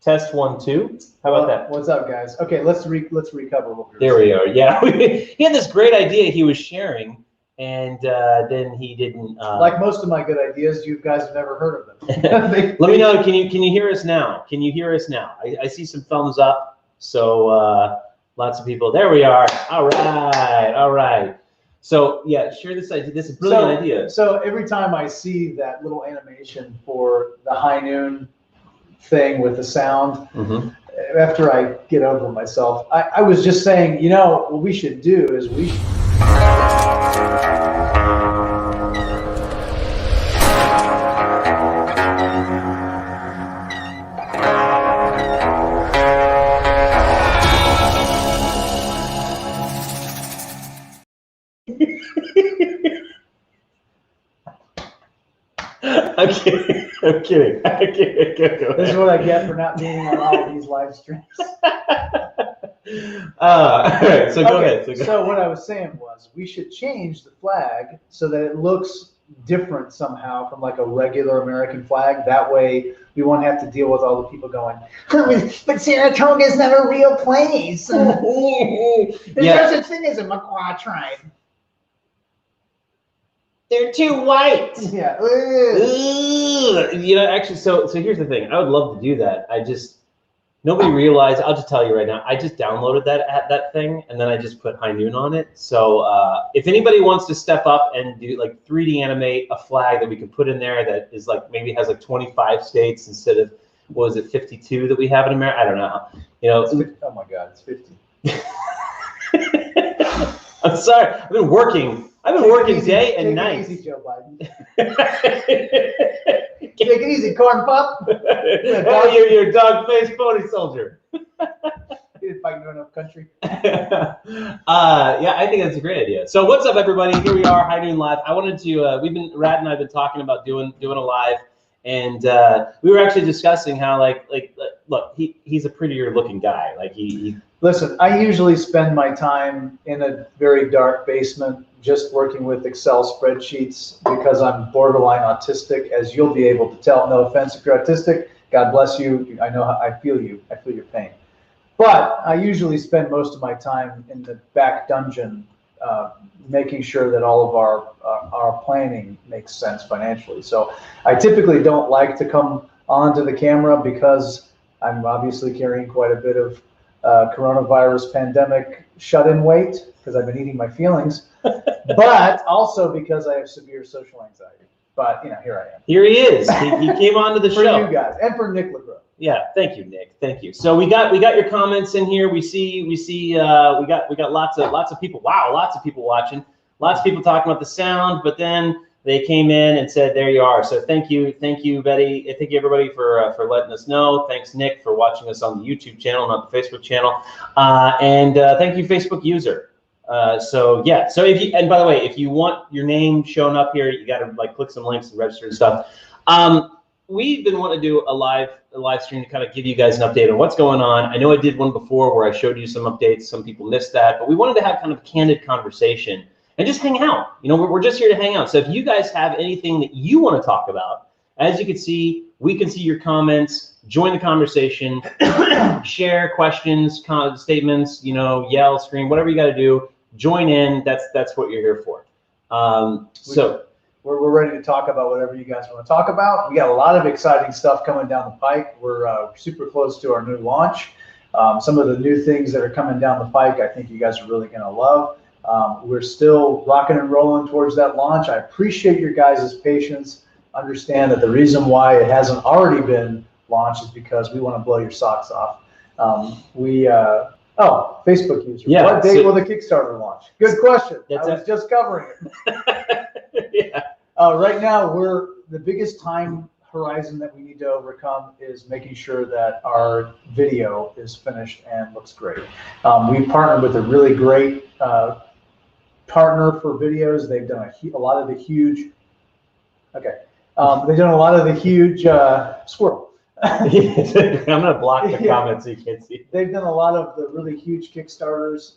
Test 1, 2. How about that? What's up, guys? Okay, let's recover what we were There we are. Yeah, he had this great idea he was sharing, and then he didn't. Like most of my good ideas, you guys have never heard of them. Let me know. Can you hear us now? Can you hear us now? I see some thumbs up. So lots of people. There we are. All right. All right. So yeah, share this idea. This is a brilliant idea. So every time I see that little animation for the high noon thing with the sound, after I get over myself, I was just saying, you know, what we should do is we should I'm kidding. I'm kidding. I'm kidding. This is what I get for not being on all of these live streams. All right, so go ahead. So what I was saying was we should change the flag so that it looks different somehow from like a regular American flag. That way we won't have to deal with all the people going, but Saratoga's not a real place. There's no such thing as a Makwa tribe. They're too white. Yeah. You know, actually, so here's the thing. I would love to do that. Nobody realized. I'll just tell you right now. I just downloaded that thing, and then I just put High Noon on it. So if anybody wants to step up and do like 3D animate a flag that we can put in there that is like maybe has like 25 states instead of what was it 52 that we have in America? I don't know. You know. Oh my God, it's 50. I'm sorry. I've been working day and night. Take it easy, Joe Biden. Take it easy, corn pop. Oh, you're a dog-faced pony soldier. You didn't fight enough country. Yeah, I think that's a great idea. So what's up, everybody? Here we are, High Noon Live. I wanted to, Rad and I have been talking about doing a live, and we were actually discussing how look, he's a prettier looking guy. Like he Listen, I usually spend my time in a very dark basement just working with Excel spreadsheets because I'm borderline autistic, as you'll be able to tell. No offense if you're autistic. God bless you. I know how I feel you. I feel your pain. But I usually spend most of my time in the back dungeon making sure that all of our planning makes sense financially. So I typically don't like to come onto the camera because I'm obviously carrying quite a bit of coronavirus pandemic shut-in weight because I've been eating my feelings, but also because I have severe social anxiety. But you know, here I am. Here he is. He came onto the show. For you guys and for Nick LeGros. Yeah, thank you, Nick. Thank you. So we got your comments in here. We got lots of people. Wow, lots of people watching. Lots of people talking about the sound, but then they came in and said, "There you are." So thank you, Betty. Thank you, everybody, for letting us know. Thanks, Nick, for watching us on the YouTube channel, not the Facebook channel, and thank you, Facebook user. So yeah. So and by the way, if you want your name shown up here, you got to like click some links and register and stuff. We've been wanting to do a live stream to kind of give you guys an update on what's going on. I know I did one before where I showed you some updates. Some people missed that, but we wanted to have kind of a candid conversation and just hang out. You know, we're just here to hang out. So if you guys have anything that you want to talk about, as you can see, we can see your comments, join the conversation, share questions, statements, you know, yell, scream, whatever you got to do, join in. That's what you're here for. So we're ready to talk about whatever you guys want to talk about. We got a lot of exciting stuff coming down the pike. We're super close to our new launch. Some of the new things that are coming down the pike, I think you guys are really going to love. We're still rocking and rolling towards that launch. I appreciate your guys' patience. Understand that the reason why it hasn't already been launched is because we want to blow your socks off. Facebook user. Yeah, what date will the Kickstarter launch? Good question. I was just covering it. Yeah. Right now, the biggest time horizon that we need to overcome is making sure that our video is finished and looks great. We partnered with a really great partner for videos. They've done a lot of the huge. Okay. They've done a lot of the huge squirrel. I'm gonna block the comments so you can't see. They've done a lot of the really huge Kickstarters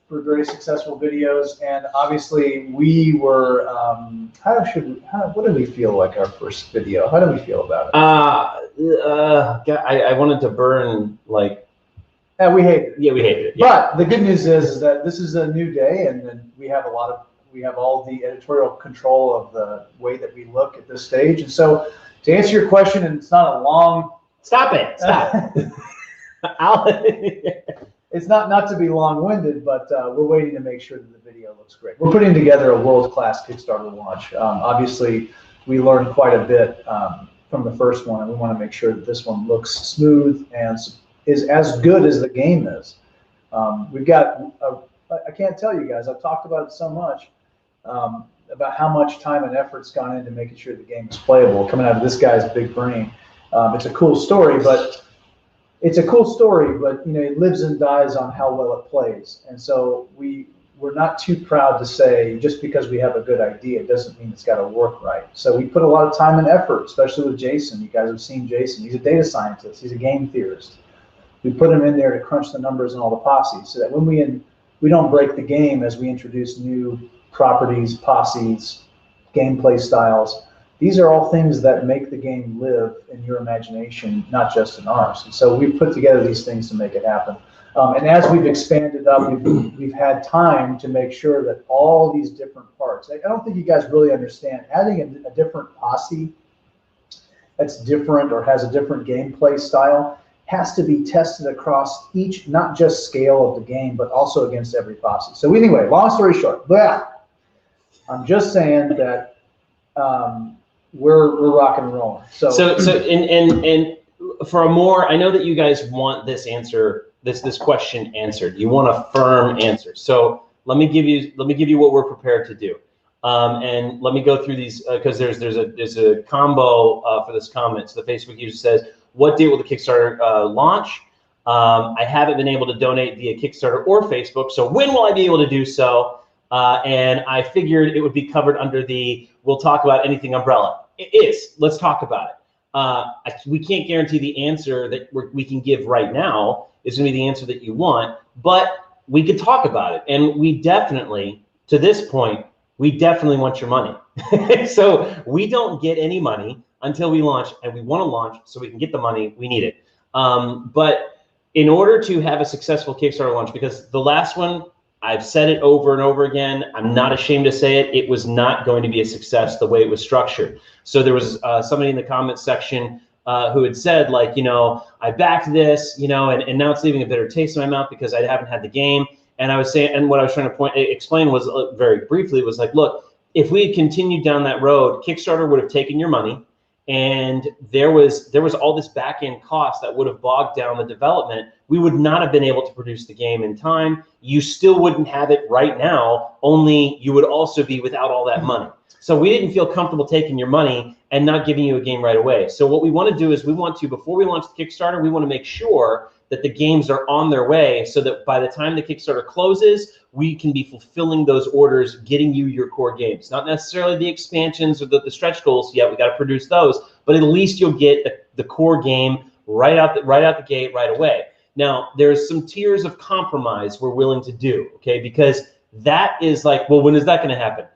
for very successful videos, and obviously we were. What did we feel like our first video? How do we feel about it? God, I wanted to burn like. Yeah, we hate it. Yeah, we hated it. Yeah. But the good news is that this is a new day, and then we have all the editorial control of the way that we look at this stage. And so, to answer your question, and it's not a long. Stop it! Stop. It's not to be long-winded, but we're waiting to make sure that the video looks great. We're putting together a world-class Kickstarter launch. Obviously, we learned quite a bit from the first one, and we want to make sure that this one looks smooth and is as good as the game is. We've got, I can't tell you guys, I've talked about it so much, about how much time and effort's gone into making sure the game is playable, coming out of this guy's big brain. It's a cool story, but you know, it lives and dies on how well it plays. And so we're not too proud to say just because we have a good idea, it doesn't mean it's got to work right. So we put a lot of time and effort, especially with Jason. You guys have seen Jason. He's a data scientist. He's a game theorist. We put him in there to crunch the numbers and all the posses so that when we don't break the game as we introduce new properties, posses, gameplay styles. These are all things that make the game live in your imagination, not just in ours. And so we've put together these things to make it happen. And as we've expanded up, we've had time to make sure that all these different parts, I don't think you guys really understand, adding a different posse that's different or has a different gameplay style has to be tested across each, not just scale of the game, but also against every posse. So anyway, long story short, I'm just saying that we're rock and rolling. So and for a more, I know that you guys want this answer, this question answered. You want a firm answer. So let me give you what we're prepared to do. And let me go through these because there's a combo for this comment. So the Facebook user says, what date will the Kickstarter launch? I haven't been able to donate via Kickstarter or Facebook, so when will I be able to do so? And I figured it would be covered under the we'll talk about anything umbrella. It is. Let's talk about it. We can't guarantee the answer that we can give right now is going to be the answer that you want, but we could talk about it. And we definitely, to this point, we definitely want your money. So we don't get any money until we launch, and we want to launch so we can get the money. We need it. But in order to have a successful Kickstarter launch, because the last one, I've said it over and over again, I'm not ashamed to say it, it was not going to be a success the way it was structured. So there was somebody in the comments section who had said, like, you know, I backed this, you know, and now it's leaving a bitter taste in my mouth because I haven't had the game. And I was saying, and what I was trying to explain was very briefly was like, look, if we had continued down that road, Kickstarter would have taken your money, and there was all this back end cost that would have bogged down the development. We would not have been able to produce the game in time. You still wouldn't have it right now, only you would also be without all that money. So we didn't feel comfortable taking your money and not giving you a game right away. So what we want to do is before we launch the Kickstarter, we want to make sure that the games are on their way so that by the time the Kickstarter closes, we can be fulfilling those orders, getting you your core games. Not necessarily the expansions or the stretch goals yet, we got to produce those, but at least you'll get the core game right out the gate right away. Now, there's some tiers of compromise we're willing to do, okay? Because that is like, well, when is that going to happen?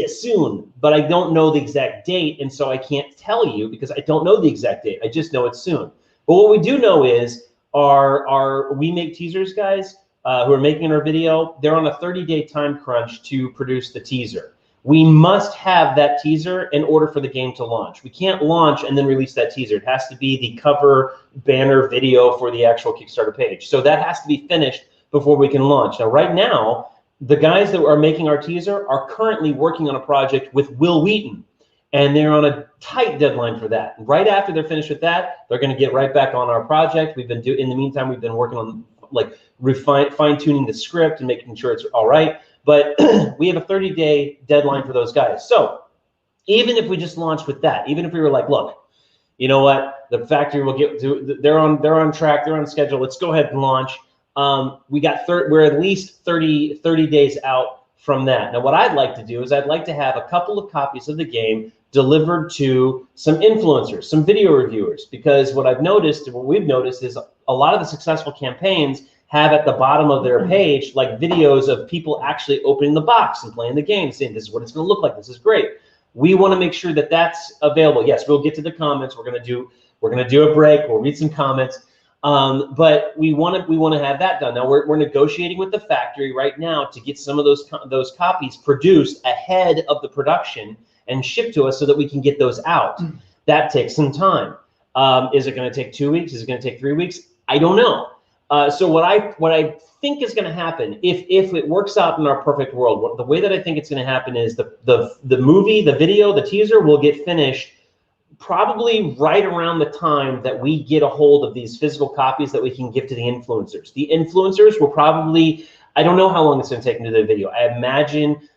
Soon, but I don't know the exact date, and so I can't tell you because I don't know the exact date. I just know it's soon. But what we do know is our we make teasers guys who are making our video, they're on a 30-day time crunch to produce the teaser. We must have that teaser in order for the game to launch. We can't launch and then release that teaser. It has to be the cover banner video for the actual Kickstarter page. So that has to be finished before we can launch. Now, right now, the guys that are making our teaser are currently working on a project with Will Wheaton, and they're on a tight deadline for that. Right after they're finished with that, they're going to get right back on our project. In the meantime, we've been working on like fine-tuning the script and making sure it's all right. But we have a 30-day deadline for those guys. So even if we just launched with that, even if we were like, look, you know what, the factory will get to, they're on track, they're on schedule, let's go ahead and launch. We're at least 30 days out from that. Now, what I'd like to do is I'd like to have a couple of copies of the game delivered to some influencers, some video reviewers, because what I've noticed and what we've noticed is a lot of the successful campaigns have at the bottom of their page like videos of people actually opening the box and playing the game, saying this is what it's going to look like, this is great. We want to make sure that that's available. Yes, we'll get to the comments. We're gonna do a break. We'll read some comments. But we want to have that done. Now we're negotiating with the factory right now to get some of those copies produced ahead of the production and shipped to us so that we can get those out. That takes some time. Is it going to take 2 weeks? Is it going to take 3 weeks? I don't know. So what I think is going to happen, if it works out in our perfect world, the way that I think it's going to happen is the movie, the video, the teaser will get finished probably right around the time that we get a hold of these physical copies that we can give to the influencers. The influencers will probably, I don't know how long it's going to take them to do the video. I imagine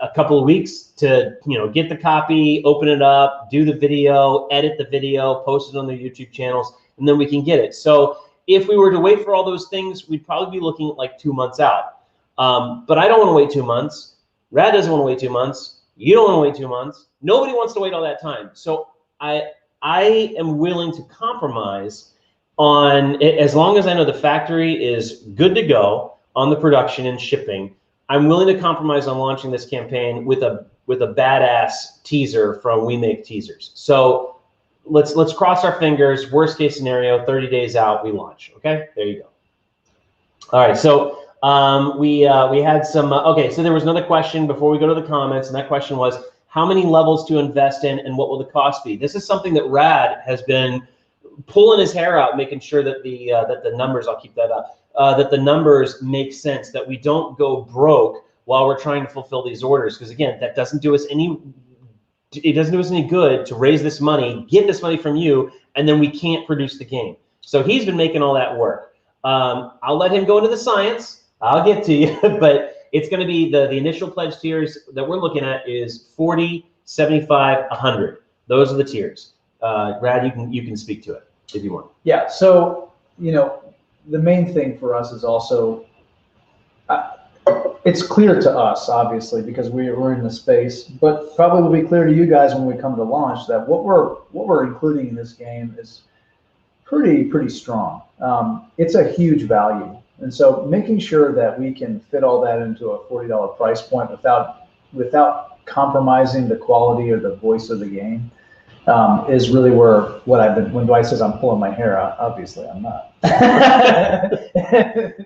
a couple of weeks to get the copy, open it up, do the video, edit the video, post it on their YouTube channels, and then we can get it. So if we were to wait for all those things, we'd probably be looking at like 2 months out. But I don't want to wait 2 months. Rad doesn't want to wait 2 months. You don't want to wait 2 months. Nobody wants to wait all that time. So I am willing to compromise on, as long as I know the factory is good to go on the production and shipping, I'm willing to compromise on launching this campaign with a badass teaser from We Make Teasers. So let's cross our fingers. Worst case scenario, 30 days out, we launch. Okay, there you go. All right, so we had some. Okay, so there was another question before we go to the comments, and that question was, how many levels to invest in, and what will the cost be? This is something that Rad has been pulling his hair out, making sure that the numbers, I'll keep that up, that the numbers make sense, that we don't go broke while we're trying to fulfill these orders. Because again, that doesn't do us any good to raise this money, get this money from you, and then we can't produce the game. So he's been making all that work. I'll let him go into the science. I'll get to you, but it's going to be the initial pledge tiers that we're looking at is 40, 75, 100. Those are the tiers. Brad, you can speak to it if you want. Yeah. So the main thing for us is also it's clear to us, obviously, because we're in the space, but probably will be clear to you guys when we come to launch that what we're including in this game is pretty strong. It's a huge value. And so making sure that we can fit all that into a $40 price point without compromising the quality or the voice of the game is really what I've been, when Dwight says I'm pulling my hair out, obviously I'm not.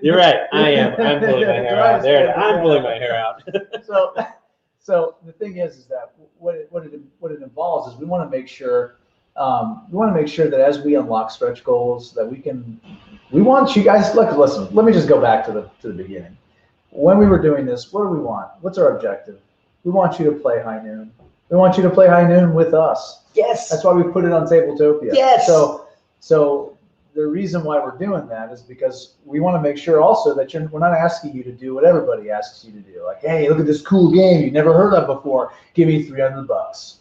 You're right, I am. I'm pulling my hair out. There, I'm pulling my hair out. So the thing is that what it involves is we want to make sure that as we unlock stretch goals that we want you guys, listen, let me just go back to the beginning. When we were doing this, what do we want? What's our objective? We want you to play High Noon. We want you to play High Noon with us. Yes. That's why we put it on Tabletopia. Yes. So the reason why we're doing that is because we want to make sure also that we're not asking you to do what everybody asks you to do. Like, hey, look at this cool game you never heard of before. Give me $300.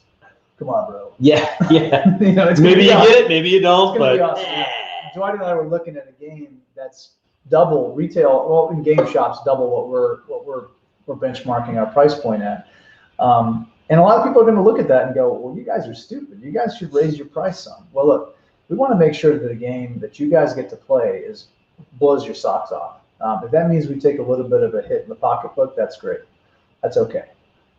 Come on, bro. Yeah. Maybe you get it, maybe you don't. But awesome. Dwight and I were looking at a game that's double retail. Well, in game shops, double what we're benchmarking our price point at. And a lot of people are going to look at that and go, well, you guys are stupid. You guys should raise your price some. Well, look, we want to make sure that a game that you guys get to play blows your socks off. If that means we take a little bit of a hit in the pocketbook, that's great. That's okay.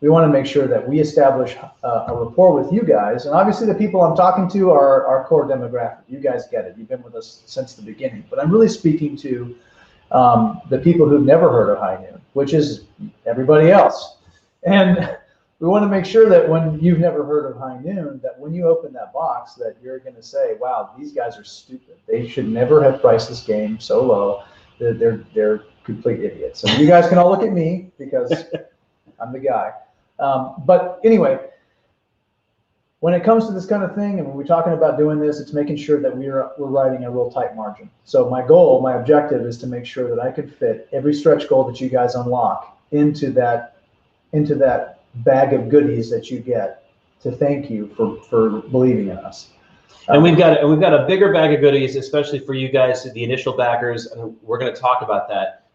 We want to make sure that we establish a rapport with you guys. And obviously the people I'm talking to are our core demographic. You guys get it. You've been with us since the beginning. But I'm really speaking to the people who've never heard of High Noon, which is everybody else. And we want to make sure that when you've never heard of High Noon, that when you open that box, that you're going to say, wow, these guys are stupid. They should never have priced this game so low. They're complete idiots. And you guys can all look at me because I'm the guy. But anyway, when it comes to this kind of thing, and when we're talking about doing this, it's making sure that we're writing a real tight margin. So my objective is to make sure that I can fit every stretch goal that you guys unlock into that bag of goodies that you get to thank you for believing in us. And we've got a bigger bag of goodies, especially for you guys, the initial backers, and we're going to talk about that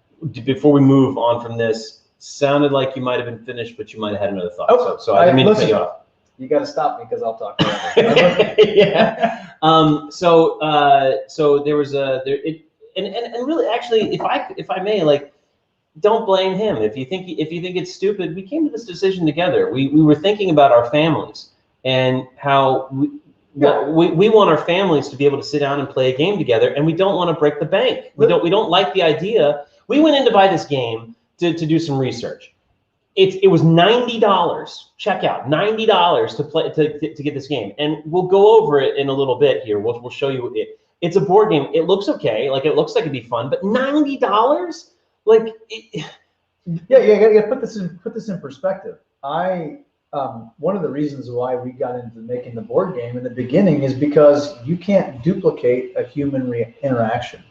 before we move on from this. Sounded like you might have been finished, but you might have had another thought. Oh, so I didn't mean to cut you off. You got to stop me because I'll talk forever. Yeah. So there was and really, actually, if I may, like, don't blame him. If you think it's stupid, we came to this decision together. We were thinking about our families and how we want our families to be able to sit down and play a game together, and we don't want to break the bank. We don't like the idea. We went in to buy this game to do some research. It was $90 checkout, $90 to play to get this game, and we'll go over it in a little bit here. We'll show you it. It's a board game. It looks okay, like it looks like it'd be fun, but $90, like yeah, you gotta put this in perspective. One of the reasons why we got into making the board game in the beginning is because you can't duplicate a human interaction.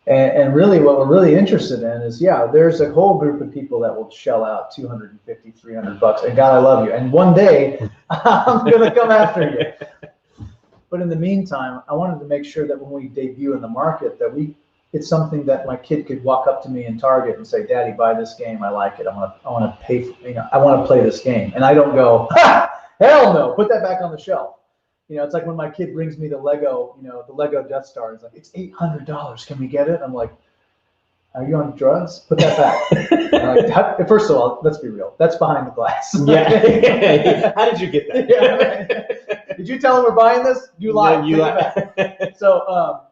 And really what we're really interested in is, yeah, there's a whole group of people that will shell out $250, $300, and God, I love you. And one day I'm going to come after you. But in the meantime, I wanted to make sure that when we debut in the market, that it's something that my kid could walk up to me in Target and say, Daddy, buy this game. I like it. I want to pay for, I want to play this game. And I don't go, ha, hell no, put that back on the shelf. It's like when my kid brings me the Lego, the Lego Death Star. It's like, it's $800. Can we get it? I'm like, are you on drugs? Put that back. Like, first of all, let's be real. That's behind the glass. Yeah. How did you get that? Yeah, right. Did you tell him we're buying this? You lied. You lied. So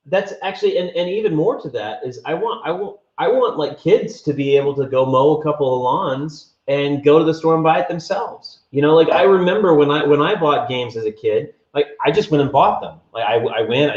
that's actually, and even more to that is I want like kids to be able to go mow a couple of lawns and go to the store and buy it themselves. Like I remember when I bought games as a kid, like I just went and bought them. Like I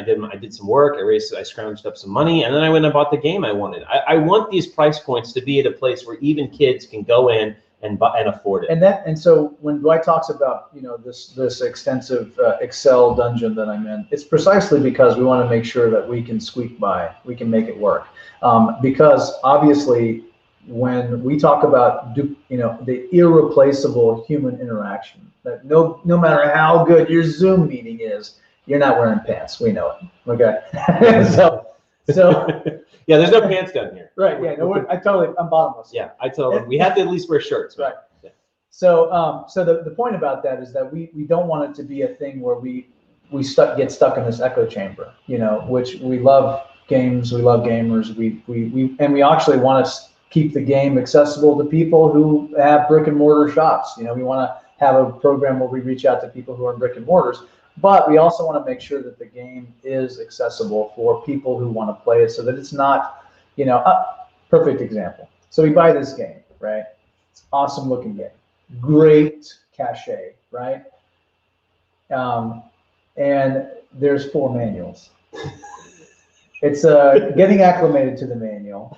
did some work, I scrounged up some money, and then I went and bought the game I wanted. I want these price points to be at a place where even kids can go in and buy and afford it. And so when Dwight talks about this extensive Excel dungeon that I'm in, it's precisely because we want to make sure that we can squeak by, we can make it work, because obviously, when we talk about the irreplaceable human interaction, that no matter how good your Zoom meeting is, you're not wearing pants. We know it. Okay. so yeah, there's no pants down here. Right. Yeah. No, I'm bottomless. Yeah, I tell them we have to at least wear shirts. Right. Yeah. So the point about that is that we don't want it to be a thing where we get stuck in this echo chamber. Which we love games, we love gamers, we actually want to keep the game accessible to people who have brick and mortar shops. We want to have a program where we reach out to people who are in brick and mortars, but we also want to make sure that the game is accessible for people who want to play it, so that it's not, a perfect example. So we buy this game, right? It's an awesome looking game, great cachet, right? And there's 4 manuals. It's getting acclimated to the manual.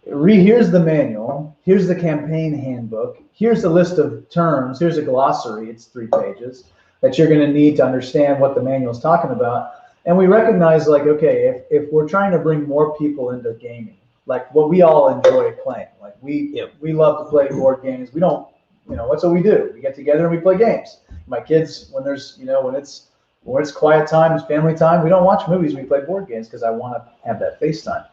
Here's the manual, here's the campaign handbook, here's the list of terms, here's a glossary, it's 3 pages, that you're going to need to understand what the manual is talking about. And we recognize, like, okay, if we're trying to bring more people into gaming, like what we all enjoy playing, like we love to play board games. We don't, what's what we do? We get together and we play games. My kids, when there's, when it's quiet time, it's family time, we don't watch movies, we play board games because I want to have that face time.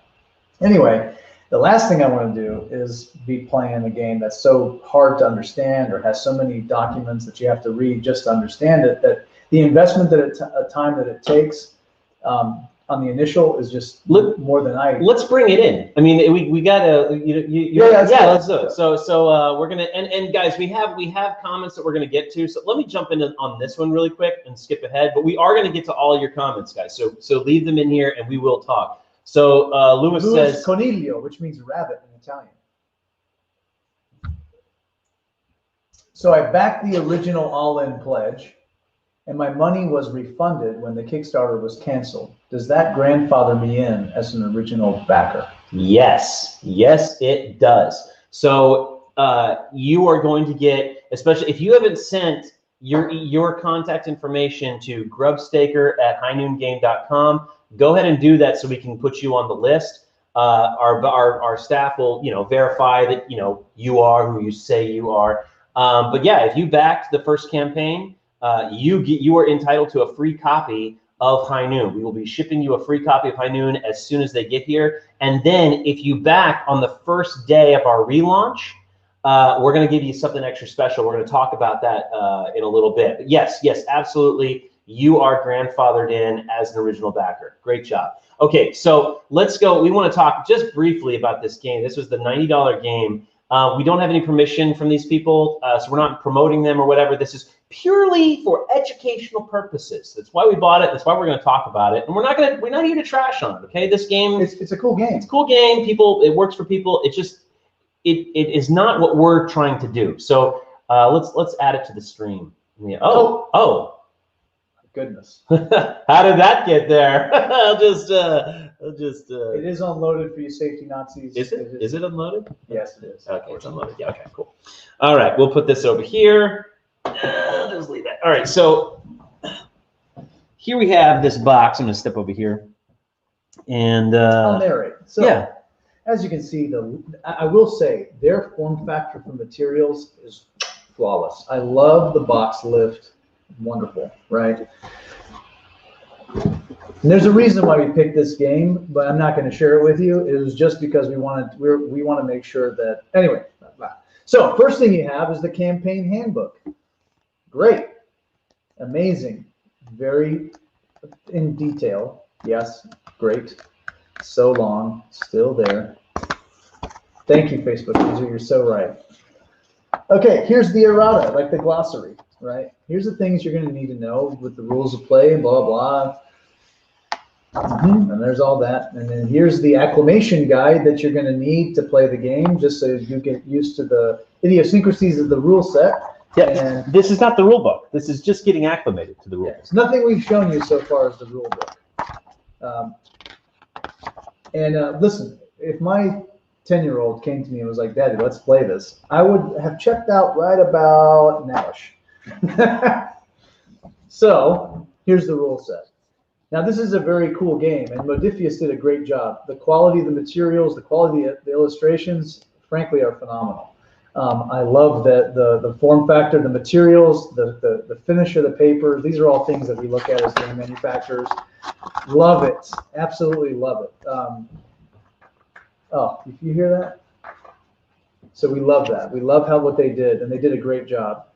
Anyway, the last thing I want to do is be playing a game that's so hard to understand or has so many documents that you have to read just to understand it, that the investment time that it takes on the initial is just more than Let's bring it in. I mean, we gotta, let's do it. So we're gonna, and guys, we have comments that we're gonna get to. So let me jump into on this one really quick and skip ahead. But we are gonna get to all your comments, guys. So leave them in here and we will talk. So Louis says Coniglio, which means rabbit in Italian. So I backed the original all-in pledge, and my money was refunded when the Kickstarter was canceled. Does that grandfather me in as an original backer? Yes, it does. So you are going to get, especially if you haven't sent your contact information to grubstaker@highnoongame.com. Go ahead and do that so we can put you on the list. Our staff will verify that you are who you say you are. But yeah, if you backed the first campaign, you are entitled to a free copy of High Noon. We will be shipping you a free copy of High Noon as soon as they get here. And then if you back on the first day of our relaunch, we're going to give you something extra special. We're going to talk about that in a little bit. But yes, absolutely. You are grandfathered in as an original backer. Great job. Okay, so let's go. We want to talk just briefly about this game. This was the $90 game. We don't have any permission from these people, so we're not promoting them or whatever. This is purely for educational purposes. That's why we bought it. That's why we're going to talk about it. And we're not here to trash on it. Okay, this game. It's a cool game. It's a cool game. It works for people. It is not what we're trying to do. So let's add it to the stream. Yeah. Oh. Goodness. How did that get there? I'll just. It is unloaded for you safety Nazis. Is it? Is it unloaded? Yes, it is. Okay, it's unloaded. Yeah. Okay. Cool. All right, we'll put this over here. Just leave that. All right. So here we have this box. I'm gonna step over here, and I'll narrate. So, yeah. As you can see, I will say their form factor for materials is flawless. I love the box lift. Wonderful, right? And there's a reason why we picked this game, but I'm not going to share it with you. It was just because we want to make sure that anyway. So first thing you have is the campaign handbook. Great, amazing, very in detail. Yes, great. So long, still there. Thank you, Facebook user. You're so right. Okay, here's the errata, like the glossary. Right? Here's the things you're going to need to know with the rules of play and blah, blah. And there's all that. And then here's the acclimation guide that you're going to need to play the game, just so you get used to the idiosyncrasies of the rule set. Yeah, and this is not the rule book. This is just getting acclimated to the rules. It's nothing we've shown you so far is the rule book. Listen, if my 10-year-old came to me and was like, Daddy, let's play this, I would have checked out right about nowish. So here's the rule set. Now this is a very cool game, and Modifius did a great job. The quality of the materials, the quality of the illustrations, frankly, are phenomenal. I love that the form factor, the materials, the finish of the papers. These are all things that we look at as game manufacturers. Love it, absolutely love it. Oh, you hear that? So we love that. We love what they did, and they did a great job.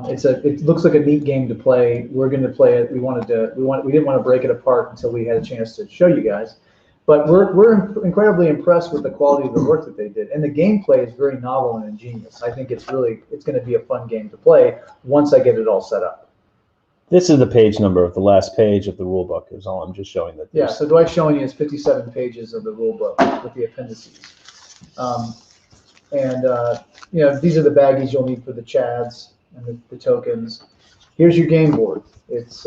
It looks like a neat game to play. We're going to play it. We didn't want to break it apart until we had a chance to show you guys. But we're incredibly impressed with the quality of the work that they did, and the gameplay is very novel and ingenious. I think it's going to be a fun game to play once I get it all set up. This is the page number of the last page of the rule book. Is all I'm just showing that. Yeah. So Dwight's showing you is 57 pages of the rule book with the appendices. These are the baggies you'll need for the chads and the tokens. Here's your game board. It's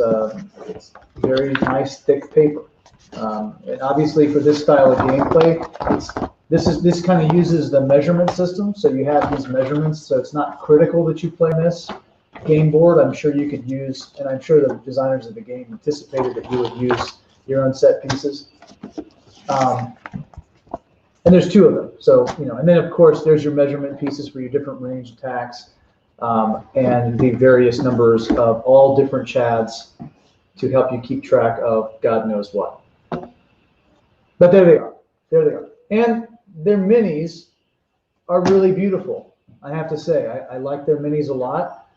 very nice, thick paper. And obviously, for this style of gameplay, this kind of uses the measurement system. So you have these measurements. So it's not critical that you play this game board. I'm sure you could use, and I'm sure the designers of the game anticipated that you would use your own set pieces. And there's two of them. So and then of course there's your measurement pieces for your different range attacks. And the various numbers of all different chads to help you keep track of God knows what. But there they are. There they are. And their minis are really beautiful, I have to say. I like their minis a lot.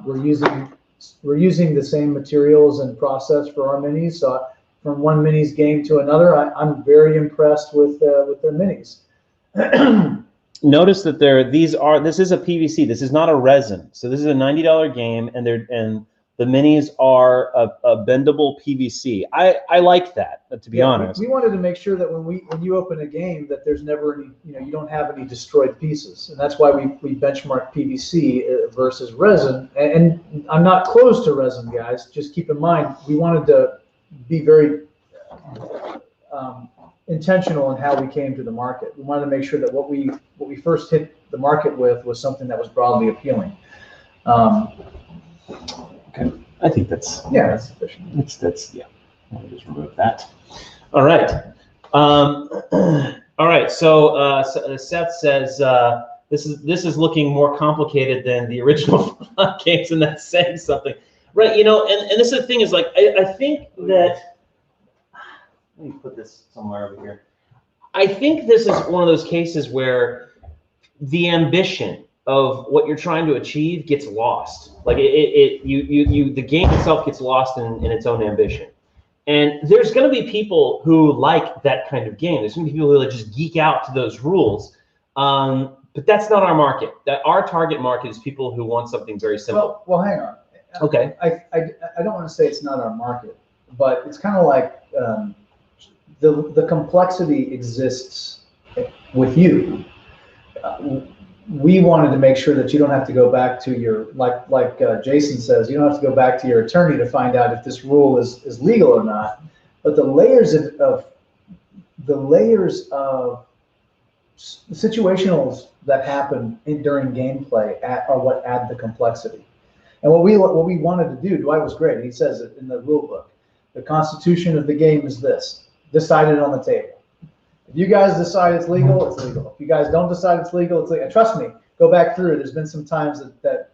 We're using the same materials and process for our minis. So from one minis game to another, I'm very impressed with their minis. Notice that this is a PVC. This is not a resin. So this is a $90 game, and the minis are a bendable PVC. I like that, to be honest. We wanted to make sure that when you open a game that there's never any, you don't have any destroyed pieces, and that's why we benchmark PVC versus resin. And I'm not close to resin, guys. Just keep in mind we wanted to be very intentional in how we came to the market. We wanted to make sure that what we first hit the market with was something that was broadly appealing. Okay, I think that's sufficient. That's yeah. I'll just remove that. All right. All right. So Seth says this is looking more complicated than the original games, and that's saying something, right? And this is the thing is like I think that. Let me put this somewhere over here. I think this is one of those cases where the ambition of what you're trying to achieve gets lost. Like the game itself gets lost in its own ambition. And there's going to be people who like that kind of game. There's going to be people who just geek out to those rules. But that's not our market. Our target market is people who want something very simple. Well, hang on. Okay. I don't want to say it's not our market, but it's kind of like the complexity exists with you. We wanted to make sure that you don't have to go back to your, like Jason says, you don't have to go back to your attorney to find out if this rule is legal or not. But the layers of situationals that happen during gameplay are what add the complexity. And what we wanted to do, Dwight was great. He says it in the rule book. The constitution of the game is this, decided on the table. If you guys decide it's legal, it's legal. If you guys don't decide it's legal, it's legal. And trust me, go back through it. There's been some times that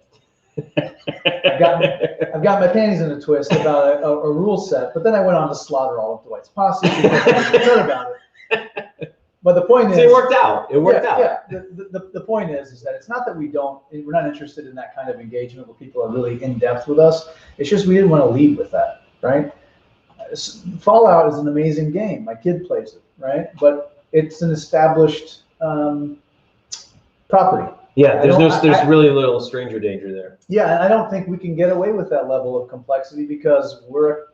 I've got my panties in a twist about a rule set, but then I went on to slaughter all of Dwight's posse because I was good about it. But the point is, it worked out. It worked out. Yeah. The point is that it's not that we're not interested in that kind of engagement where people are really in depth with us. It's just we didn't want to lead with that, right? Fallout is an amazing game. My kid plays it, right? But it's an established property. Yeah, there's really little stranger danger there. Yeah, and I don't think we can get away with that level of complexity because we're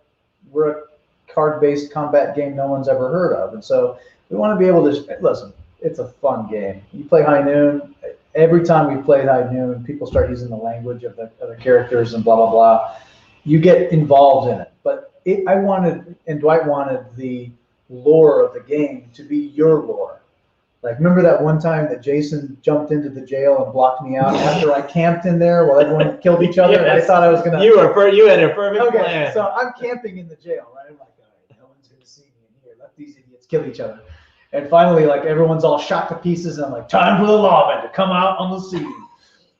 a card-based combat game no one's ever heard of, and so we want to be able to listen. It's a fun game. You play High Noon. Every time we played High Noon, people start using the language of the characters and blah blah blah. You get involved in it, but I wanted, and Dwight wanted, the lore of the game to be your lore. Like, remember that one time that Jason jumped into the jail and blocked me out after I camped in there while everyone killed each other? Yes. And I thought I was gonna. You had a perfect plan. So I'm camping in the jail, right? I'm like, all right, no one's gonna see me in here. Let these idiots kill each other. And finally, like, everyone's all shot to pieces, and I'm like, time for the lawman to come out on the scene.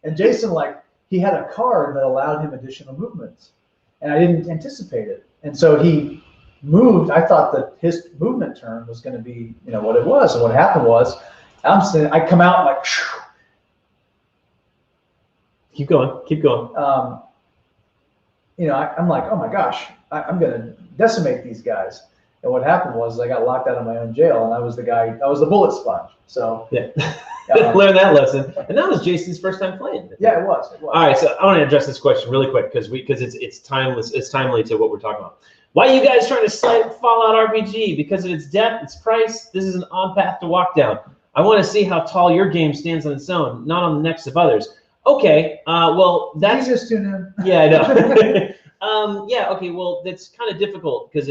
And Jason, like, he had a card that allowed him additional movements, and I didn't anticipate it. And so he moved. I thought that his movement turn was going to be, what it was. And what happened was, I come out like, phew. Keep going. I'm like, oh my gosh, I'm going to decimate these guys. And what happened was I got locked out of my own jail, and I was the bullet sponge. So yeah. Learn that lesson. And that was Jason's first time playing. Yeah, it was. All right, so I want to address this question really quick because it's timeless. It's timely to what we're talking about. Why are you guys trying to slight Fallout RPG? Because of its depth, its price. This is an odd path to walk down. I want to see how tall your game stands on its own, not on the necks of others. Okay, well that's just tune in. Yeah, I know. Yeah, okay, well that's kind of difficult because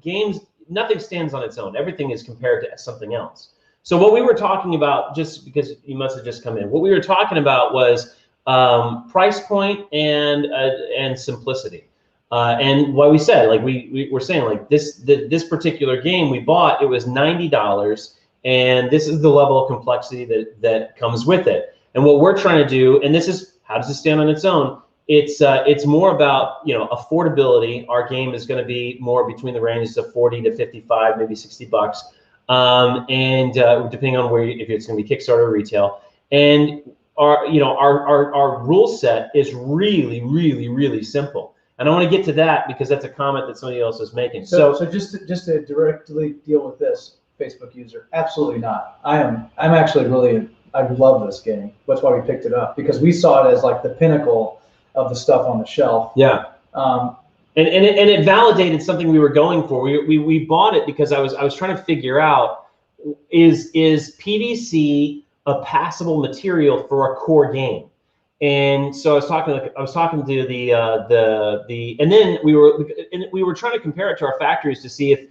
games, nothing stands on its own. Everything is compared to something else. So what we were talking about, just because you must have just come in, what we were talking about was price point and simplicity. And what we said, like we were saying, like this particular game we bought, it was $90, and this is the level of complexity that comes with it. And what we're trying to do, and this is, how does it stand on its own? It's more about affordability. Our game is going to be more between the ranges of 40 to 55, maybe $60, and depending on if it's going to be Kickstarter or retail. And our rule set is really, really, really simple. And I want to get to that because that's a comment that somebody else is making. So just to directly deal with this Facebook user, absolutely not. I'm actually really, I love this game. That's why we picked it up, because we saw it as like the pinnacle of the stuff on the shelf. Yeah. And it validated something we were going for. We bought it because I was trying to figure out, is PVC a passable material for a core game? And so I was talking to the and then we were trying to compare it to our factories to see if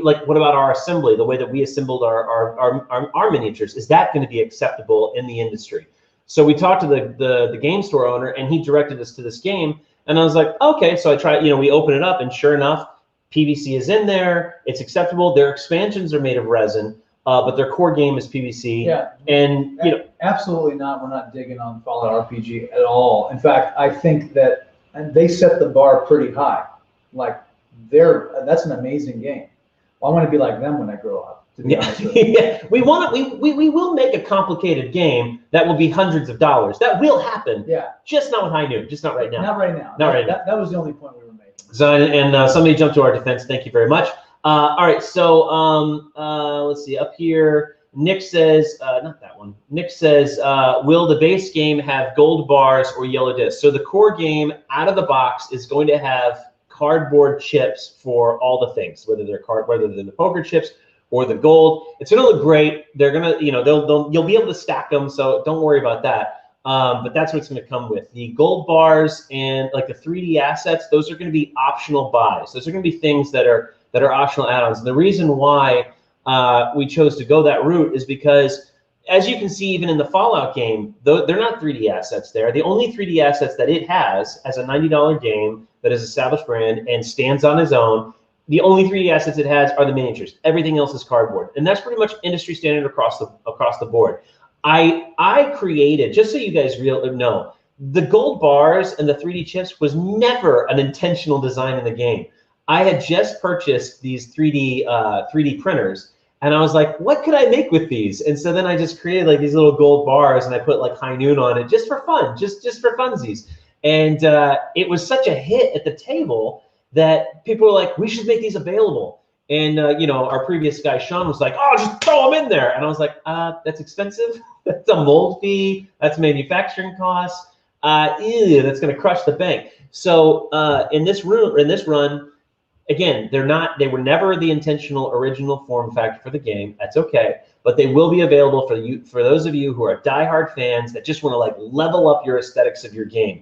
what about our assembly, the way that we assembled our miniatures, is that going to be acceptable in the industry? So we talked to the game store owner, and he directed us to this game, and I was like, okay. So I tried, we open it up, and sure enough, PVC is in there. It's acceptable. Their expansions are made of resin, but their core game is PVC. Yeah. And absolutely not. We're not digging on Fallout RPG at all. In fact, I think that they set the bar pretty high. Like that's an amazing game. Well, I want to be like them when I grow up, to be honest with you. Yeah. We will make a complicated game that will be hundreds of dollars. That will happen. Yeah. Just not with High Noon. Just not right now. Not right now. Not right now. That was the only point we were making. So, and somebody jumped to our defense. Thank you very much. All right, so let's see. Up here, Nick says, not that one. Nick says, will the base game have gold bars or yellow discs? So the core game out of the box is going to have cardboard chips for all the things, whether they're the poker chips or the gold. It's gonna look great. They're gonna, you know, you'll be able to stack them, so don't worry about that. But that's what it's going to come with. The gold bars and like the 3D assets, those are going to be optional buys. Those are going to be things that are optional add-ons. And the reason why we chose to go that route is because, as you can see, even in the Fallout game, they're not 3D assets there. The only 3D assets that it has as a $90 game that is established brand and stands on its own, the only 3D assets it has are the miniatures. Everything else is cardboard. And that's pretty much industry standard across the board. I created, just so you guys know, the gold bars and the 3D chips was never an intentional design in the game. I had just purchased these 3D printers, and I was like, what could I make with these? And so then I just created like these little gold bars, and I put like High Noon on it just for fun, just for funsies. And it was such a hit at the table that people were like, we should make these available. And you know, our previous guy Sean was like, "Oh, just throw them in there." And I was like, "That's expensive. That's a mold fee. That's manufacturing costs. Ew, that's going to crush the bank." So in this run, again, they were never the intentional original form factor for the game. That's okay, but they will be available for those of you who are diehard fans that just want to like level up your aesthetics of your game.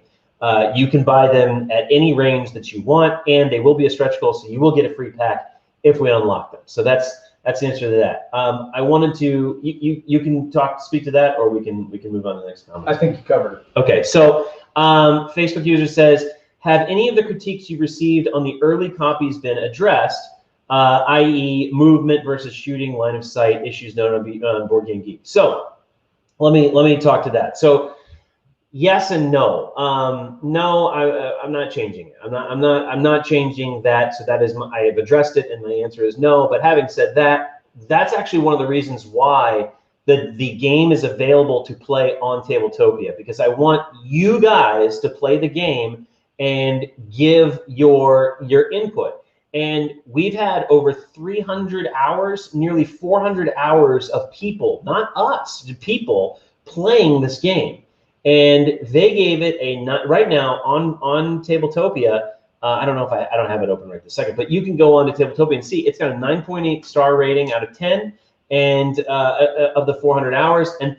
You can buy them at any range that you want, and they will be a stretch goal, so you will get a free pack if we unlock them. So that's the answer to that. I wanted to, you can speak to that, or we can move on to the next comment. I think you covered it. Okay, so Facebook user says, have any of the critiques you received on the early copies been addressed, i.e. movement versus shooting, line of sight, issues noted on Board Game Geek? So let me talk to that. So yes and no. No, I'm not changing it. I'm not changing that. So that is I have addressed it, and my answer is no. But having said that, that's actually one of the reasons why the game is available to play on Tabletopia, because I want you guys to play the game and give your input. And we've had over 300 hours, nearly 400 hours of people, not us, people playing this game. And they gave it right now on Tabletopia. I don't know if I don't have it open right this second, but you can go on to Tabletopia and see it's got a 9.8 star rating out of 10, and of the 400 hours. And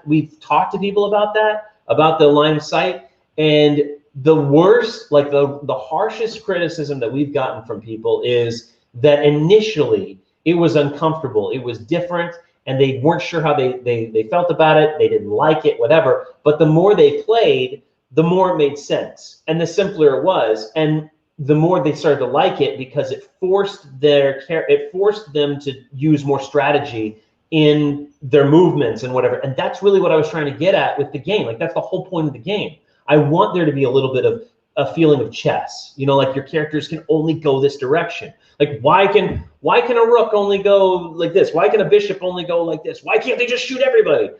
we've talked to people about that, about the line of sight, and the worst, like the harshest criticism that we've gotten from people is that initially it was uncomfortable, it was different, and they weren't sure how they felt about it, they didn't like it, whatever. But the more they played, the more it made sense, and the simpler it was, and the more they started to like it, because it forced them to use more strategy in their movements and whatever. And that's really what I was trying to get at with the game. Like, that's the whole point of the game. I want there to be a little bit of a feeling of chess, you know, like your characters can only go this direction. Like, why can a rook only go like this? Why can a bishop only go like this? Why can't they just shoot everybody?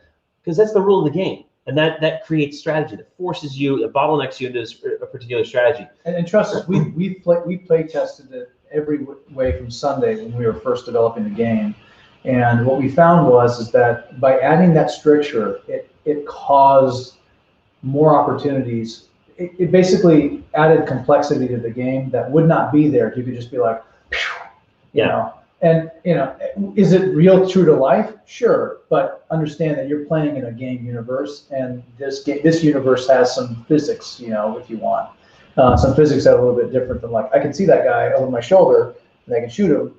Because that's the rule of the game, and that creates strategy, that forces you, it bottlenecks you into a particular strategy. And trust us, we play tested it every way from Sunday when we were first developing the game, and what we found is that by adding that stricture, it caused more opportunities. It basically added complexity to the game that would not be there if you could just be like, you know. And is it real true to life? Sure, but understand that you're playing in a game universe, and this universe has some physics, if you want, some physics that are a little bit different than, like, I can see that guy over my shoulder and I can shoot him.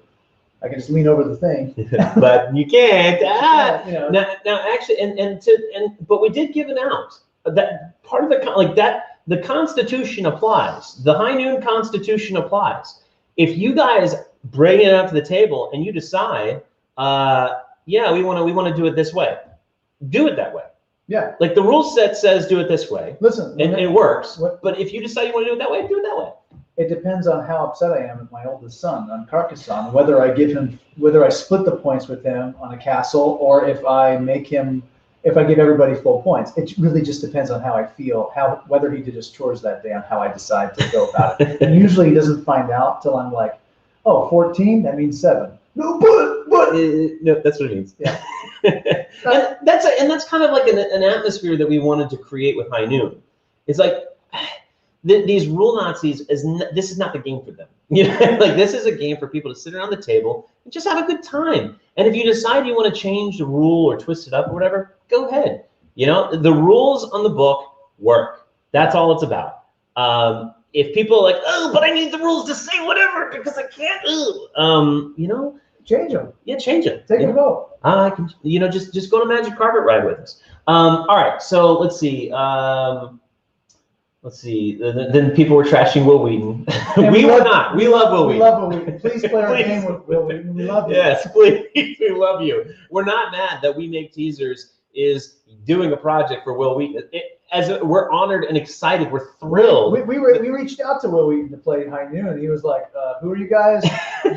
I can just lean over the thing, but you can't. Yeah, Now, actually, but we did give an out. That part of the Constitution applies. The High Noon Constitution applies. If you guys bring it out to the table and you decide, yeah, we want to do it this way, do it that way. Yeah. Like, the rule set says do it this way. Listen, and it works. But if you decide you want to do it that way, do it that way. It depends on how upset I am with my oldest son on Carcassonne, whether I split the points with him on a castle, or if I make him if I give everybody full points. It really just depends on how I feel, whether he did his chores that day, on how I decide to go about it. And usually he doesn't find out till I'm like, oh, 14, that means 7. No, but. No, that's what it means. Yeah. and that's kind of like an atmosphere that we wanted to create with High Noon. It's like these rule Nazis this is not the game for them. You know, like this is a game for people to sit around the table and just have a good time. And if you decide you want to change the rule or twist it up or whatever, go ahead. You know, the rules on the book work. That's all it's about. If people are like, oh, but I need the rules to say whatever because I can't. You know, change them. Yeah, change them. Take a vote. I can, you know, just go to Magic Carpet Ride with us. All right, so let's see. Then people were trashing Will Wheaton. We were not. We love Will Wheaton. We love Will Wheaton. Please play our game with Will Wheaton. We love you. Yes, please. We love you. We're not mad that We Make Teasers is doing a project for Will Wheaton. We're honored and excited. We're thrilled. We reached out to Will Wheaton to play High Noon, and he was like, "Who are you guys?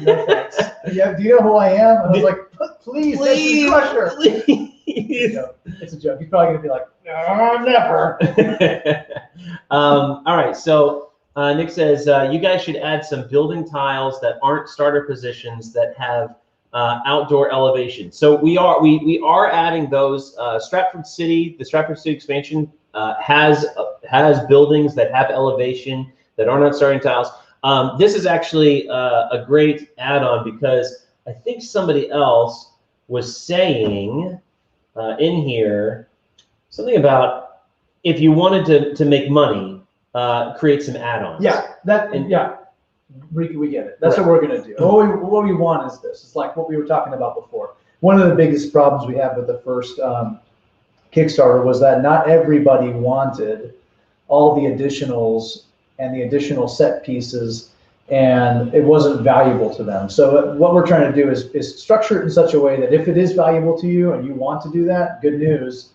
No thanks. Yeah, do you know who I am?" And I was like, "Please, Mr. Crusher." Please. It's a joke. He's probably gonna be like, "No, never." All right. So Nick says you guys should add some building tiles that aren't starter positions that have outdoor elevation. So we are adding those. The Stratford City expansion has buildings that have elevation that are not starting tiles. This is actually a great add-on because I think somebody else was saying in here something about if you wanted to make money, create some add-ons. Yeah, we get it. That's right. What we're gonna do. What we want is this. It's like what we were talking about before. One of the biggest problems we had with the first Kickstarter was that not everybody wanted all the additionals and the additional set pieces, and it wasn't valuable to them. So what we're trying to do is structure it in such a way that if it is valuable to you and you want to do that, good news.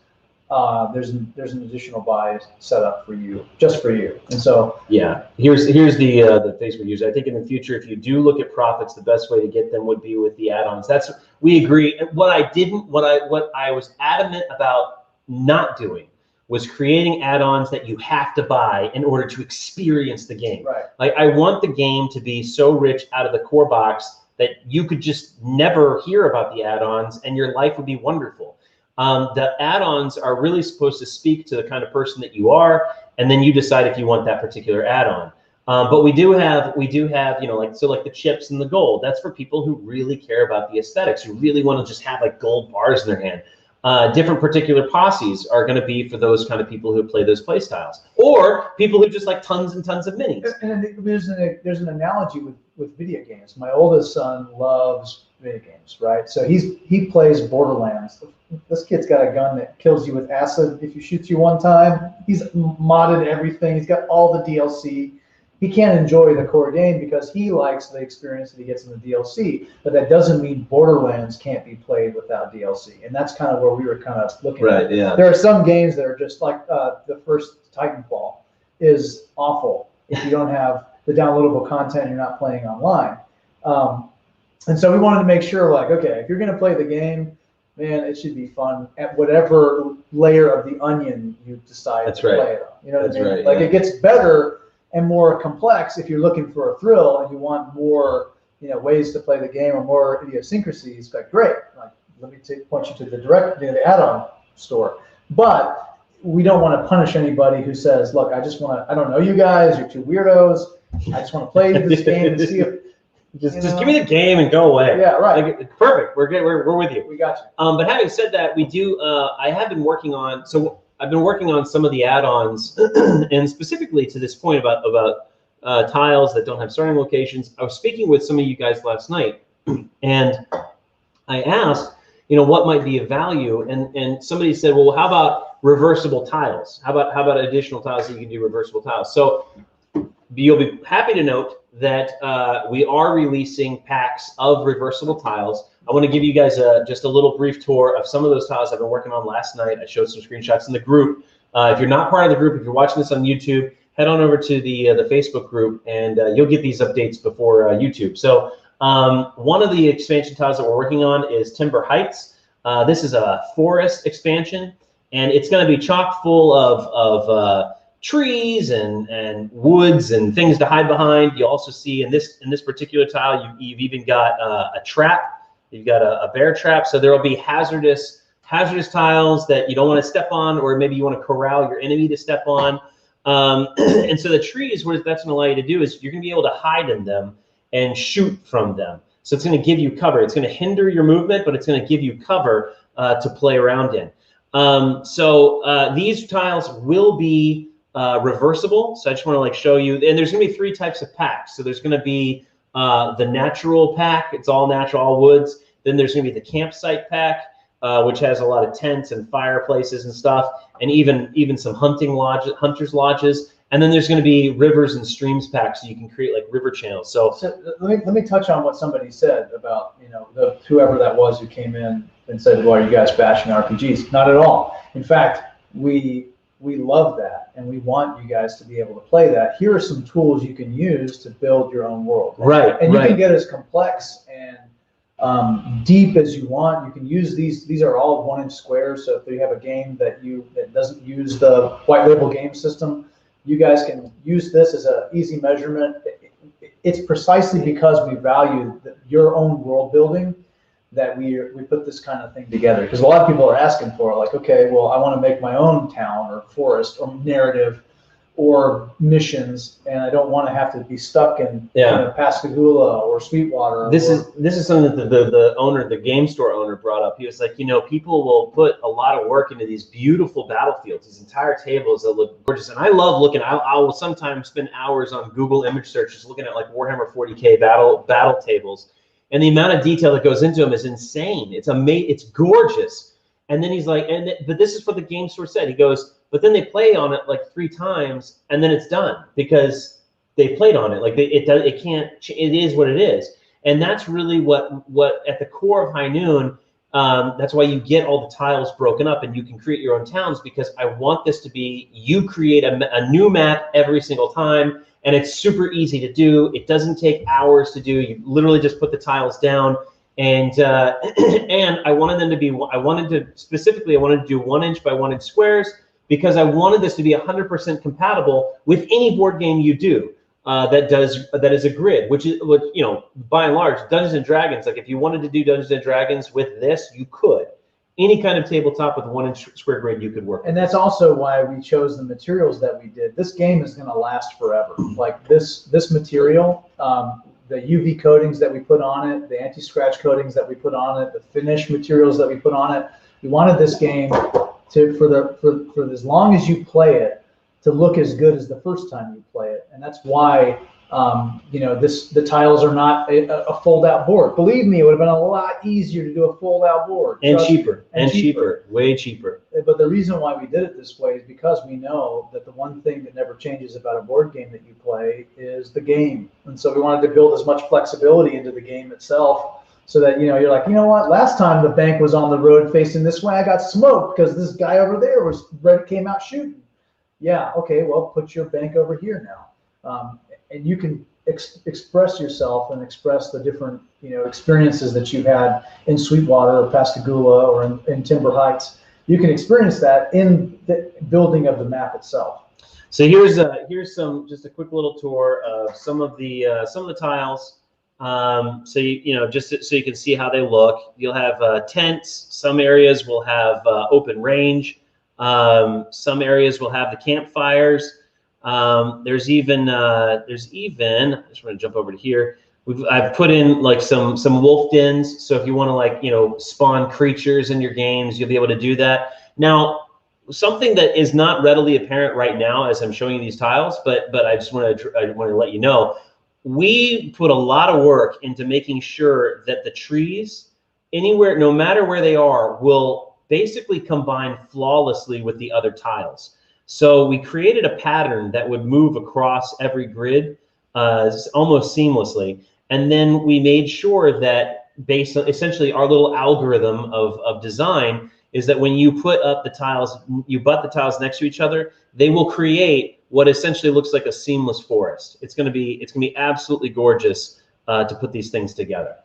There's an additional buy set up for you, just for you. And so yeah, here's the things we use. I think in the future, if you do look at profits, the best way to get them would be with the add-ons. We agree. What I was adamant about not doing was creating add-ons that you have to buy in order to experience the game. Right. Like I want the game to be so rich out of the core box that you could just never hear about the add-ons and your life would be wonderful. The add-ons are really supposed to speak to the kind of person that you are, and then you decide if you want that particular add-on. But we do have, you know, like the chips and the gold. That's for people who really care about the aesthetics, who really want to just have like gold bars in their hand. Different particular posses are going to be for those kind of people who play those play styles, or people who just like tons and tons of minis. And there's an analogy with video games. My oldest son loves video games, right? So he plays Borderlands. This kid's got a gun that kills you with acid if you shoot you one time. He's modded everything. He's got all the DLC. He can't enjoy the core game because he likes the experience that he gets in the DLC, but that doesn't mean Borderlands can't be played without DLC. And that's kind of where we were kind of looking at. Right, yeah. There are some games that are just like the first Titanfall is awful if you don't have the downloadable content, you're not playing online. And so we wanted to make sure, like, okay, if you're going to play the game, man, it should be fun at whatever layer of the onion you decide to play it on. You know what I mean? Right, like yeah. It gets better and more complex if you're looking for a thrill and you want more, you know, ways to play the game or more idiosyncrasies. Like, great, like let me point you to the add-on store. But we don't want to punish anybody who says, look, I don't know you guys, you're two weirdos. I just want to play this game and see if. Just give me the game and go away. Yeah, right. Like, perfect. We're good. We're with you. We got you. But having said that, we do. I have been working on. So I've been working on some of the add-ons, and specifically to this point about tiles that don't have starting locations. I was speaking with some of you guys last night, and I asked, you know, what might be of value, and somebody said, well, how about reversible tiles? How about additional tiles that you can do reversible tiles? So you'll be happy to note that we are releasing packs of reversible tiles. I want to give you guys just a little brief tour of some of those tiles I've been working on last night. I showed some screenshots in the group. If you're not part of the group, if you're watching this on YouTube, head on over to the Facebook group, and you'll get these updates before YouTube. So one of the expansion tiles that we're working on is Timber Heights. This is a forest expansion, and it's going to be chock full of trees and woods and things to hide behind. You also see in this particular tile, you've even got a trap. You've got a bear trap, so there will be hazardous tiles that you don't want to step on, or maybe you want to corral your enemy to step on. And so the trees, what that's going to allow you to do is you're going to be able to hide in them and shoot from them. So it's going to give you cover. It's going to hinder your movement, but it's going to give you cover to play around in. These tiles will be reversible. So I just want to like show you, and there's going to be 3 types of packs. So there's going to be the natural pack. It's all natural, all woods. Then there's going to be the campsite pack, which has a lot of tents and fireplaces and stuff, and even some hunters lodges. And then there's going to be rivers and streams packs, so you can create like river channels. So let me touch on what somebody said about, you know, whoever that was who came in and said, "Well, are you guys bashing RPGs?" Not at all. In fact, we love that, and we want you guys to be able to play that. Here are some tools you can use to build your own world. Right. And you can get as complex and deep as you want. You can use these. These are all 1-inch squares. So if you have a game that doesn't use the white label game system, you guys can use this as an easy measurement. It's precisely because we value your own world building that we put this kind of thing together. Because a lot of people are asking for it, like, okay, well, I want to make my own town or forest or narrative or missions, and I don't want to have to be stuck in Pascagoula or Sweetwater. This is something that the game store owner brought up. He was like, you know, people will put a lot of work into these beautiful battlefields, these entire tables that look gorgeous, and I love looking. I will sometimes spend hours on Google image searches looking at like Warhammer 40K battle tables, and the amount of detail that goes into them is insane. It's gorgeous. And then he's like, but this is what the game store said. He goes, but then they play on it like 3 times, and then it's done because they played on it. Like it is what it is. And that's really what at the core of High Noon. That's why you get all the tiles broken up, and you can create your own towns, because I want this to be, you create a new map every single time, and it's super easy to do. It doesn't take hours to do. You literally just put the tiles down. And and I wanted them to be. I wanted to do 1-inch by 1-inch squares, because I wanted this to be 100% compatible with any board game you do that is a grid, which you know, by and large, Dungeons and Dragons. Like if you wanted to do Dungeons and Dragons with this, you could. Any kind of tabletop with 1-inch square grid, you could work. And that's also why we chose the materials that we did. This game is going to last forever. Like this material. The UV coatings that we put on it, the anti-scratch coatings that we put on it, the finish materials that we put on it. We wanted this game to, for as long as you play it, to look as good as the first time you play it. And that's why, you know, the tiles are not a fold-out board. Believe me, it would have been a lot easier to do a fold-out board. And cheaper, way cheaper. But the reason why we did it this way is because we know that the one thing that never changes about a board game that you play is the game. And so we wanted to build as much flexibility into the game itself, so that, you know, you're like, you know what, last time the bank was on the road facing this way, I got smoked because this guy over there came out shooting. Yeah, okay, well, put your bank over here now. And you can express yourself and express the different, you know, experiences that you've had in Sweetwater or Pascagoula or in Timber Heights. You can experience that in the building of the map itself. So here's just a quick little tour of some of the tiles. So you know, just so you can see how they look. You'll have tents. Some areas will have open range. Some areas will have the campfires. There's even I just want to jump over to here. I've put in like some wolf dens, so if you want to, like, you know, spawn creatures in your games, you'll be able to do that. Now, something that is not readily apparent right now as I'm showing you these tiles, but I want to let you know, we put a lot of work into making sure that the trees, anywhere, no matter where they are, will basically combine flawlessly with the other tiles. So we created a pattern that would move across every grid almost seamlessly. And then we made sure that, based on essentially our little algorithm of design, is that when you put up the tiles, you butt the tiles next to each other, they will create what essentially looks like a seamless forest. It's going to be absolutely gorgeous to put these things together.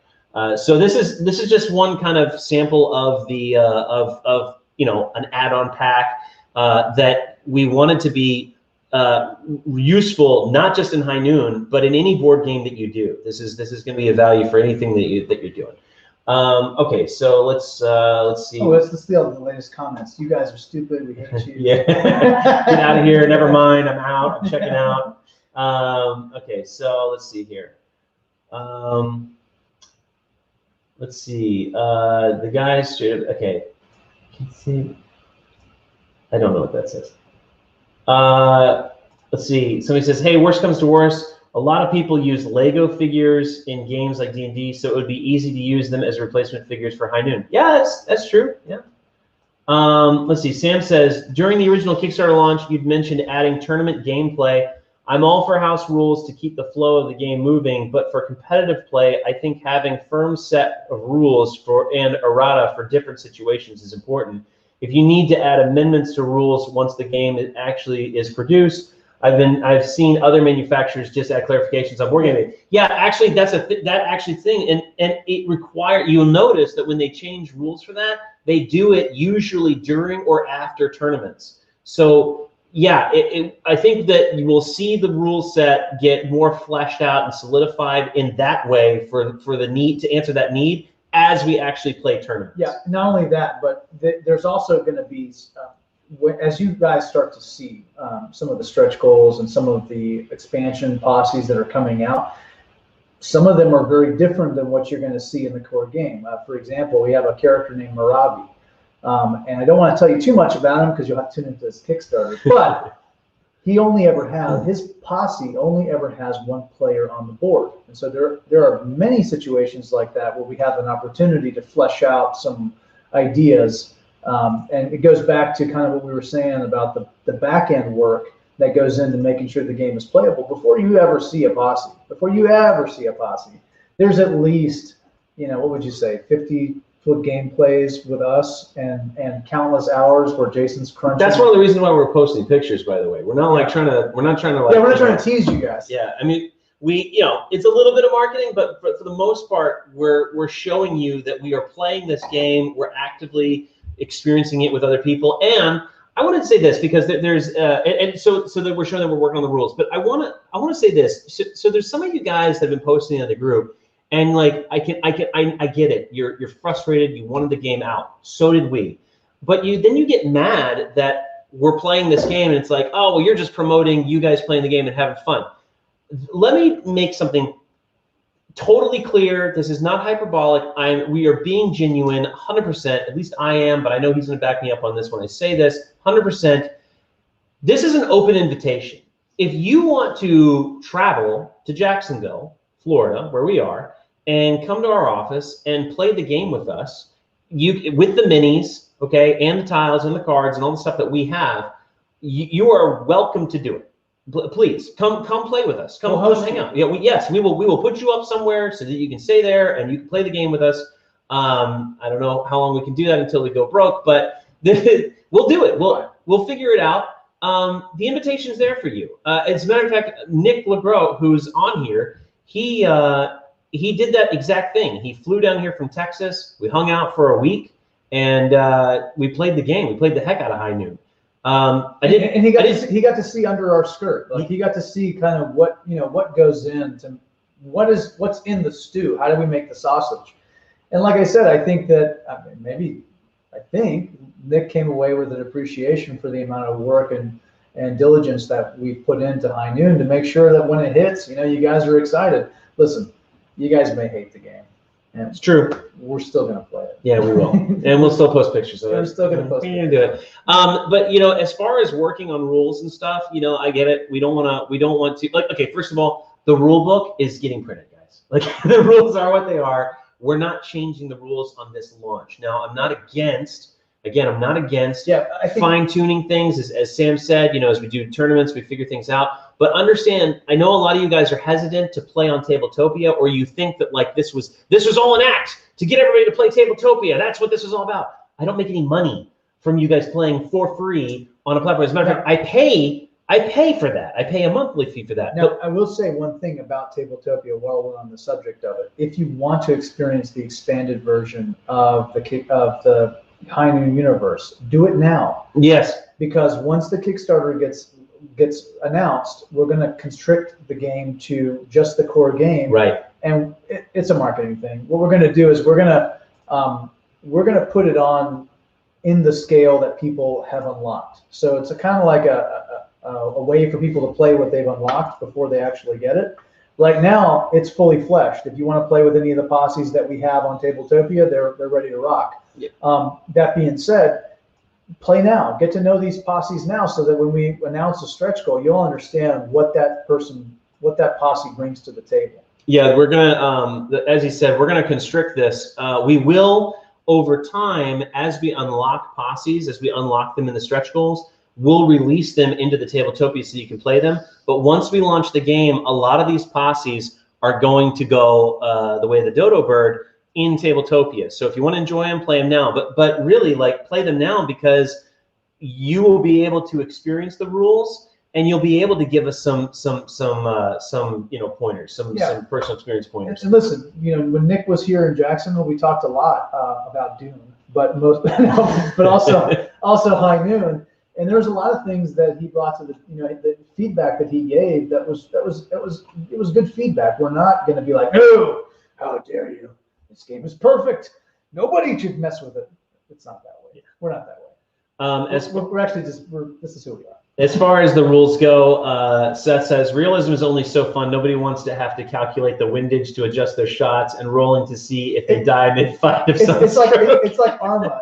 So this is just one kind of sample of the of an add-on pack that we wanted to be useful, not just in High Noon, but in any board game that you do. This is going to be a value for anything that you're doing. Okay, so let's see. Oh, let's see all the latest comments. You guys are stupid. We hate you. Yeah, get out of here. Never mind. I'm out. I'm checking out. Okay, so let's see here. Let's see. The guys straight up. Okay, can you see? I don't know what that says. Let's see. Somebody says, "Hey, worst comes to worst. A lot of people use Lego figures in games like D&D, so it would be easy to use them as replacement figures for High Noon." Yeah, that's true. Yeah. Let's see. Sam says, during the original Kickstarter launch, you'd mentioned adding tournament gameplay. I'm all for house rules to keep the flow of the game moving, but for competitive play, I think having firm set of rules and errata for different situations is important. If you need to add amendments to rules once the game actually is produced, I've seen other manufacturers just add clarifications on board game. Yeah, actually, that's thing, and it you'll notice that when they change rules for that, they do it usually during or after tournaments. So yeah, I think that you will see the rule set get more fleshed out and solidified in that way for the need to answer that need as we actually play tournaments. Yeah, not only that, but there's also going to be, as you guys start to see some of the stretch goals and some of the expansion posses that are coming out, some of them are very different than what you're going to see in the core game. For example, we have a character named Marabi. And I don't want to tell you too much about him because you'll have to tune into this Kickstarter, but his posse only ever has one player on the board. And so there are many situations like that where we have an opportunity to flesh out some ideas. And it goes back to kind of what we were saying about the back end work that goes into making sure the game is playable. Before you ever see a posse, there's at least, what would you say, 50-foot gameplays with us and countless hours where Jason's crunching. That's one of the reasons why we're posting pictures, by the way. We're not like trying to like, yeah, we're not trying to tease you guys. Yeah, I mean, it's a little bit of marketing, but for the most part, we're showing you that we are playing this game. We're actively experiencing it with other people. And I want to say this because there's so that we're showing that we're working on the rules. But I want to say this. So there's some of you guys that have been posting in the group, and like I get it. You're frustrated. You wanted the game out. So did we. But then you get mad that we're playing this game, and it's like, oh well, you're just promoting you guys playing the game and having fun. Let me make something totally clear. This is not hyperbolic. We are being genuine, 100%. At least I am, but I know he's going to back me up on this when I say this, 100%. This is an open invitation. If you want to travel to Jacksonville, Florida, where we are, and come to our office and play the game with us, with the minis, okay, and the tiles and the cards and all the stuff that we have, you are welcome to do it. Please come play with us. Come hang out. Yeah, we will put you up somewhere so that you can stay there and you can play the game with us. I don't know how long we can do that until we go broke, but we'll do it. We'll figure it out. The invitation's there for you. As a matter of fact, Nick LeGros, who's on here, he did that exact thing. He flew down here from Texas. We hung out for a week and we played the game. We played the heck out of High Noon. He got to see under our skirt. Like he got to see kind of what goes into what's in the stew. How do we make the sausage? And like I said, I think Nick came away with an appreciation for the amount of work and diligence that we put into High Noon to make sure that when it hits, you guys are excited. Listen, you guys may hate the game. And it's true. We're still going to play it. Yeah, we will. And we'll still post pictures of it. We're still going to post pictures. We're going to do it. But, as far as working on rules and stuff, I get it. We don't want to, like, okay, first of all, the rule book is getting printed, guys. Like, the rules are what they are. We're not changing the rules on this launch. Now, I'm not against fine-tuning things. As Sam said, as we do tournaments, we figure things out. But understand, I know a lot of you guys are hesitant to play on Tabletopia, or you think that like this was all an act to get everybody to play Tabletopia. That's what this is all about. I don't make any money from you guys playing for free on a platform. As a matter of fact, I pay I pay for that. I pay a monthly fee for that. Now, I will say one thing about Tabletopia while we're on the subject of it. If you want to experience the expanded version of the High Noon universe, do it now. Yes. Because once the Kickstarter gets announced, we're going to constrict the game to just the core game. Right. And it's a marketing thing. What we're going to do is we're going to put it on in the scale that people have unlocked. So it's a kind of like a way for people to play what they've unlocked before they actually get it. Right now, it's fully fleshed. If you want to play with any of the posses that we have on Tabletopia, they're ready to rock. Yeah. That being said, play now. Get to know these posses now, so that when we announce a stretch goal, you'll understand what that posse brings to the table. Yeah, we're gonna, as he said, we're gonna constrict this. We will, over time, as we unlock posses, as we unlock them in the stretch goals, we'll release them into the Tabletopia so you can play them. But once we launch the game, a lot of these posses are going to go the way of the dodo bird in Tabletopia. So if you want to enjoy them, play them now. But really, like, play them now, because you will be able to experience the rules, and you'll be able to give us some pointers, some personal experience pointers. And listen, when Nick was here in Jacksonville, we talked a lot about Dune, but also High Noon. And there was a lot of things that he brought to the feedback that he gave. It was good feedback. We're not going to be like, no, how dare you? This game is perfect. Nobody should mess with it. It's not that way. Yeah. We're not that way. We're actually this is who we are. As far as the rules go, Seth says, realism is only so fun. Nobody wants to have to calculate the windage to adjust their shots and rolling to see if they die mid-fight. It's like Arma.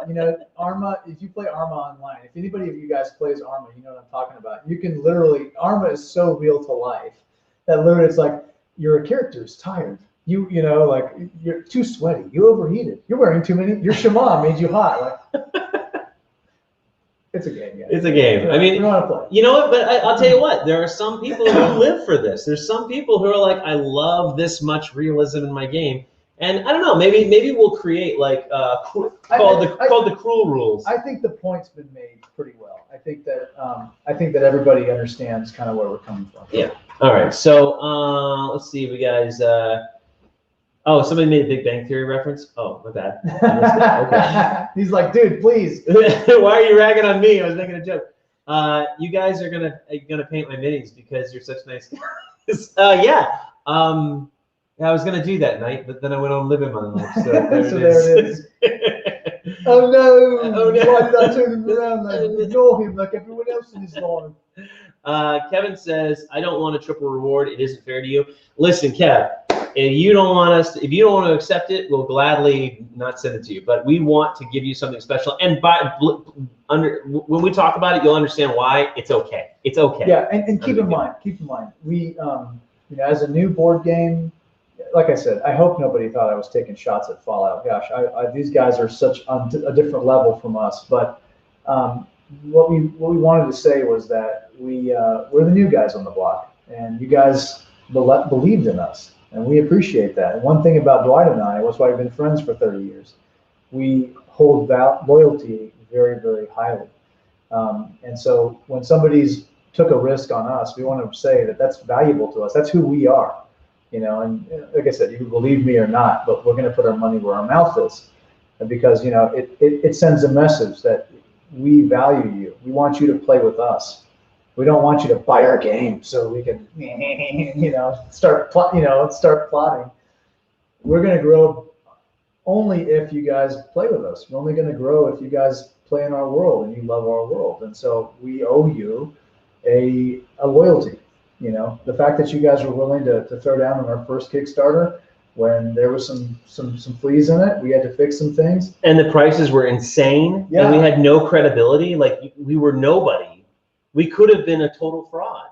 Arma, if you play Arma online, if anybody of you guys plays Arma, you know what I'm talking about. You can literally, Arma is so real to life that literally it's like, your character is tired. Like, you're too sweaty. You overheated. You're wearing too many. Your shaman made you hot. Like, it's a game, guys. It's a game. I mean, we want to play. You know what? But I'll tell you what. There are some people who live for this. There's some people who are like, I love this much realism in my game, and I don't know. Maybe we'll create like called the cruel rules. I think the point's been made pretty well. I think that everybody understands kind of where we're coming from. Yeah. All right. So let's see. We guys. Oh, somebody made a Big Bang Theory reference? Oh, my bad. Okay. He's like, dude, please. Why are you ragging on me? I was making a joke. You guys are gonna paint my minis because you're such nice guys. Yeah. I was gonna do that night, but then I went on living my life. So there it is. Oh no! Oh no! Why did I turn him around? Like, ignore him like everyone else in his line. Kevin says, I don't want a triple reward. It isn't fair to you. Listen, Kev. If you don't want to accept it, we'll gladly not send it to you. But we want to give you something special. And when we talk about it, you'll understand why. It's okay. It's okay. Yeah, and keep in mind, we, as a new board game, like I said, I hope nobody thought I was taking shots at Fallout. Gosh, these guys are such on a different level from us. But what we wanted to say was that we're the new guys on the block, and you guys believed in us. And we appreciate that. And one thing about Dwight and I, that's why we've been friends for 30 years, we hold loyalty very, very highly. And so when somebody's took a risk on us, we want to say that that's valuable to us. That's who we are. And like I said, you can believe me or not, but we're going to put our money where our mouth is. And because, it sends a message that we value you. We want you to play with us. We don't want you to buy our game so we can, start plotting. We're going to grow only if you guys play with us. We're only going to grow if you guys play in our world and you love our world. And so we owe you a loyalty. The fact that you guys were willing to throw down on our first Kickstarter when there was some fleas in it, we had to fix some things. And the prices were insane. Yeah. And we had no credibility. Like, we were nobody. We could have been a total fraud,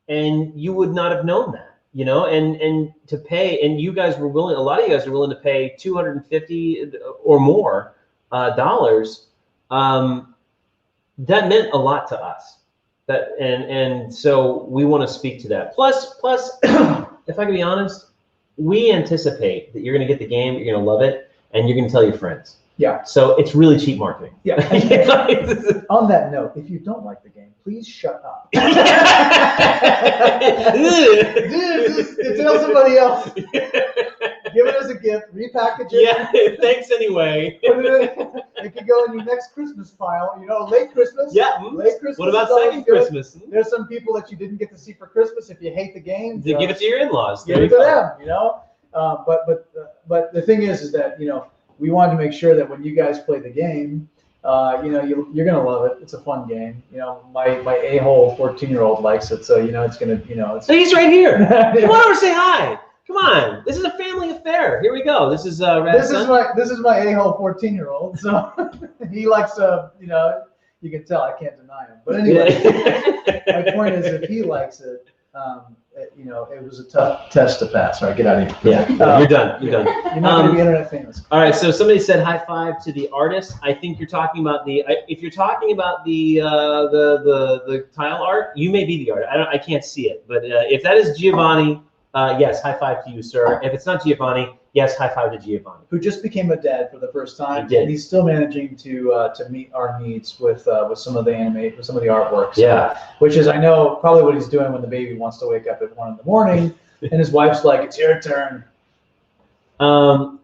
and you would not have known that, and to pay, and you guys were willing, a lot of you guys were willing to pay $250 or more dollars. That meant a lot to us. And so we want to speak to that. Plus, if I can be honest, we anticipate that you're going to get the game, you're going to love it, and you're going to tell your friends. Yeah. So it's really cheap marketing. Yeah. On that note, if you don't like the game, please shut up. Tell somebody else. Give it as a gift, repackage it. Yeah, thanks anyway. It could go in your next Christmas pile. You know, late Christmas. Yeah. Late Christmas. What about second Christmas? There's some people that you didn't get to see for Christmas. If you hate the game, give it to your in-laws. Give it to them. You know. But the thing is that we wanted to make sure that when you guys play the game, you're gonna love it. It's a fun game. My a-hole 14-year-old likes it, so it's gonna So he's right here. Come on over, say hi. Come on. This is a family affair. Here we go. This is this is my a-hole 14-year-old. So he likes you can tell I can't deny him. But anyway, my point is if he likes it. It was a tough test to pass. All right, get out of here. Yeah, you're done. You're done. You're not going to be internet famous. All right, so somebody said high five to the artist. I think you're talking about if you're talking about the tile art, you may be the artist. I can't see it, but if that is Giovanni, yes, high five to you, sir. If it's not Giovanni, yes, high five to Giovanni, who just became a dad for the first time. He did. And he's still managing to meet our needs with some of the artwork. Yeah. Which is, I know, probably what he's doing when the baby wants to wake up at 1 a.m. and his wife's like, "It's your turn."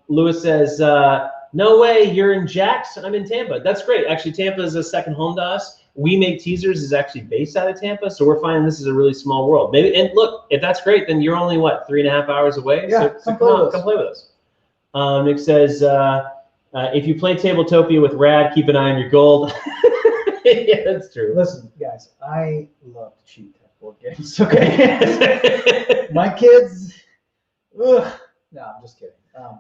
Lewis says, "No way, you're in Jackson. I'm in Tampa." That's great. Actually, Tampa is a second home to us. We Make Teasers is actually based out of Tampa, so we're finding this is a really small world. Maybe, and look, if that's great, then you're only 3.5 hours away. Yeah, so come play with us. Nick says, if you play Tabletopia with Rad, keep an eye on your gold. Yeah, that's true. Listen, guys, I love cheap board games. Okay, my kids. Ugh. No, I'm just kidding.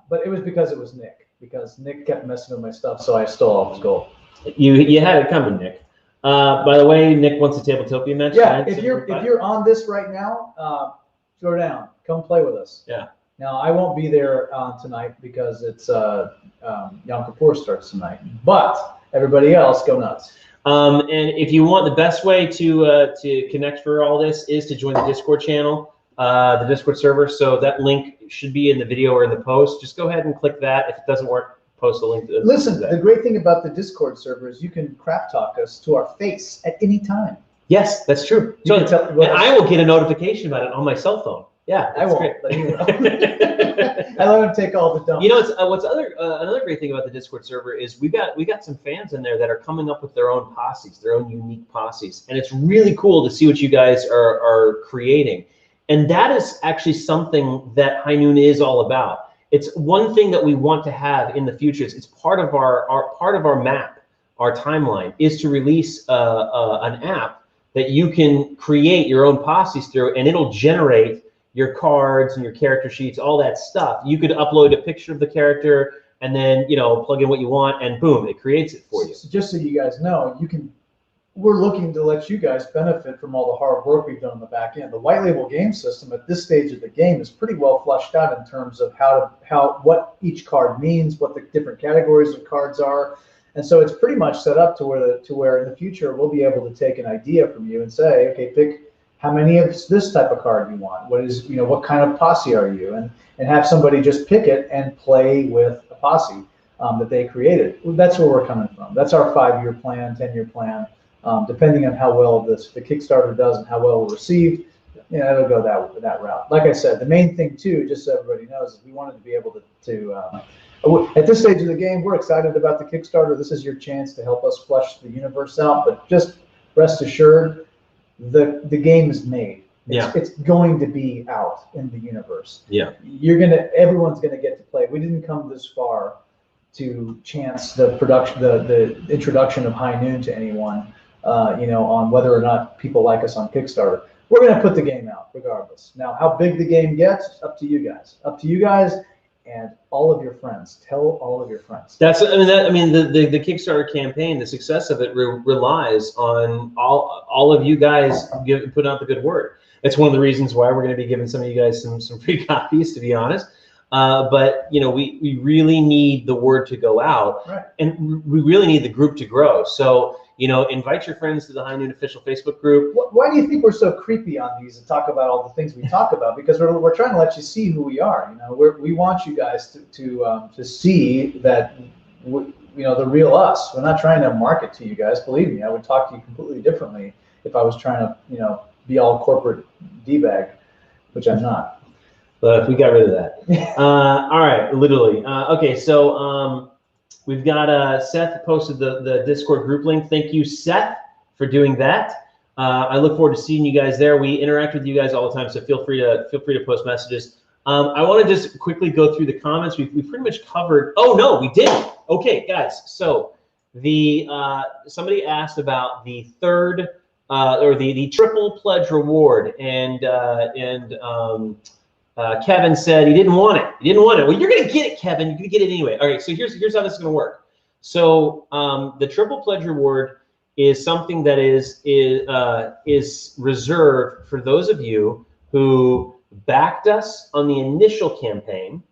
But it was because it was Nick. Because Nick kept messing with my stuff, so I stole all his gold. You had it coming, Nick. By the way, Nick wants a Tabletopia match. Yeah, if you're on this right now, throw down. Come play with us. Yeah. Now I won't be there tonight because it's Yom Kippur starts tonight. But everybody else, go nuts. And if you want, the best way to connect for all this is to join the Discord channel, the Discord server. So that link should be in the video or in the post. Just go ahead and click that. If it doesn't work, post a link. Listen, the great thing about the Discord server is you can crap talk us to our face at any time. Yes, that's true. So and I will get a notification about it on my cell phone. Yeah, I won't. But you will. I let him take all the dump. What's another great thing about the Discord server is we got some fans in there that are coming up with their own posses, their own unique posses, and it's really cool to see what you guys are creating. And that is actually something that High Noon is all about. It's one thing that we want to have in the future. It's part of our map, our timeline, is to release an app that you can create your own posses through, and it'll generate your cards and your character sheets, all that stuff. You could upload a picture of the character and then plug in what you want, and boom, it creates it for you. So just so you guys know, we're looking to let you guys benefit from all the hard work we've done on the back end. The white label game system at this stage of the game is pretty well fleshed out in terms of what each card means, what the different categories of cards are. And so it's pretty much set up to where in the future we'll be able to take an idea from you and say, okay, pick how many of this type of card you want. What kind of posse are you? And have somebody just pick it and play with a posse that they created. That's where we're coming from. That's our 5-year plan, 10-year plan. Depending on how well the Kickstarter does and how well we're received, it'll go that route. Like I said, the main thing too, just so everybody knows, is we wanted to be able to at this stage of the game, we're excited about the Kickstarter. This is your chance to help us flesh the universe out, but just rest assured, the game is made. It's going to be out in the universe. Yeah. Everyone's gonna get to play. We didn't come this far to chance the introduction of High Noon to anyone. On whether or not people like us on Kickstarter. We're going to put the game out regardless. Now, how big the game gets, up to you guys. Up to you guys and all of your friends. Tell all of your friends. The Kickstarter campaign, the success of it relies on all of you guys putting out the good word. That's one of the reasons why we're going to be giving some of you guys some free copies, to be honest. But we really need the word to go out, right. And we really need the group to grow. So invite your friends to the High Noon official Facebook group. Why do you think we're so creepy on these and talk about all the things we talk about? Because we're trying to let you see who we are. We want you guys to see that the real us. We're not trying to market to you guys. Believe me, I would talk to you completely differently if I was trying to, be all corporate D-bag, which I'm not. But we got rid of that. All right, literally. Okay, so we've got Seth posted the Discord group link. Thank you, Seth, for doing that. I look forward to seeing you guys there. We interact with you guys all the time, so feel free to post messages. I want to just quickly go through the comments. We've pretty much covered. Oh no, we didn't. Okay, guys. So the somebody asked about the third or the triple pledge reward, and Kevin said he didn't want it. He didn't want it. Well, you're gonna get it, Kevin. You're gonna get it anyway. All right. So here's how this is gonna work. So the triple pledge reward is something that is reserved for those of you who backed us on the initial campaign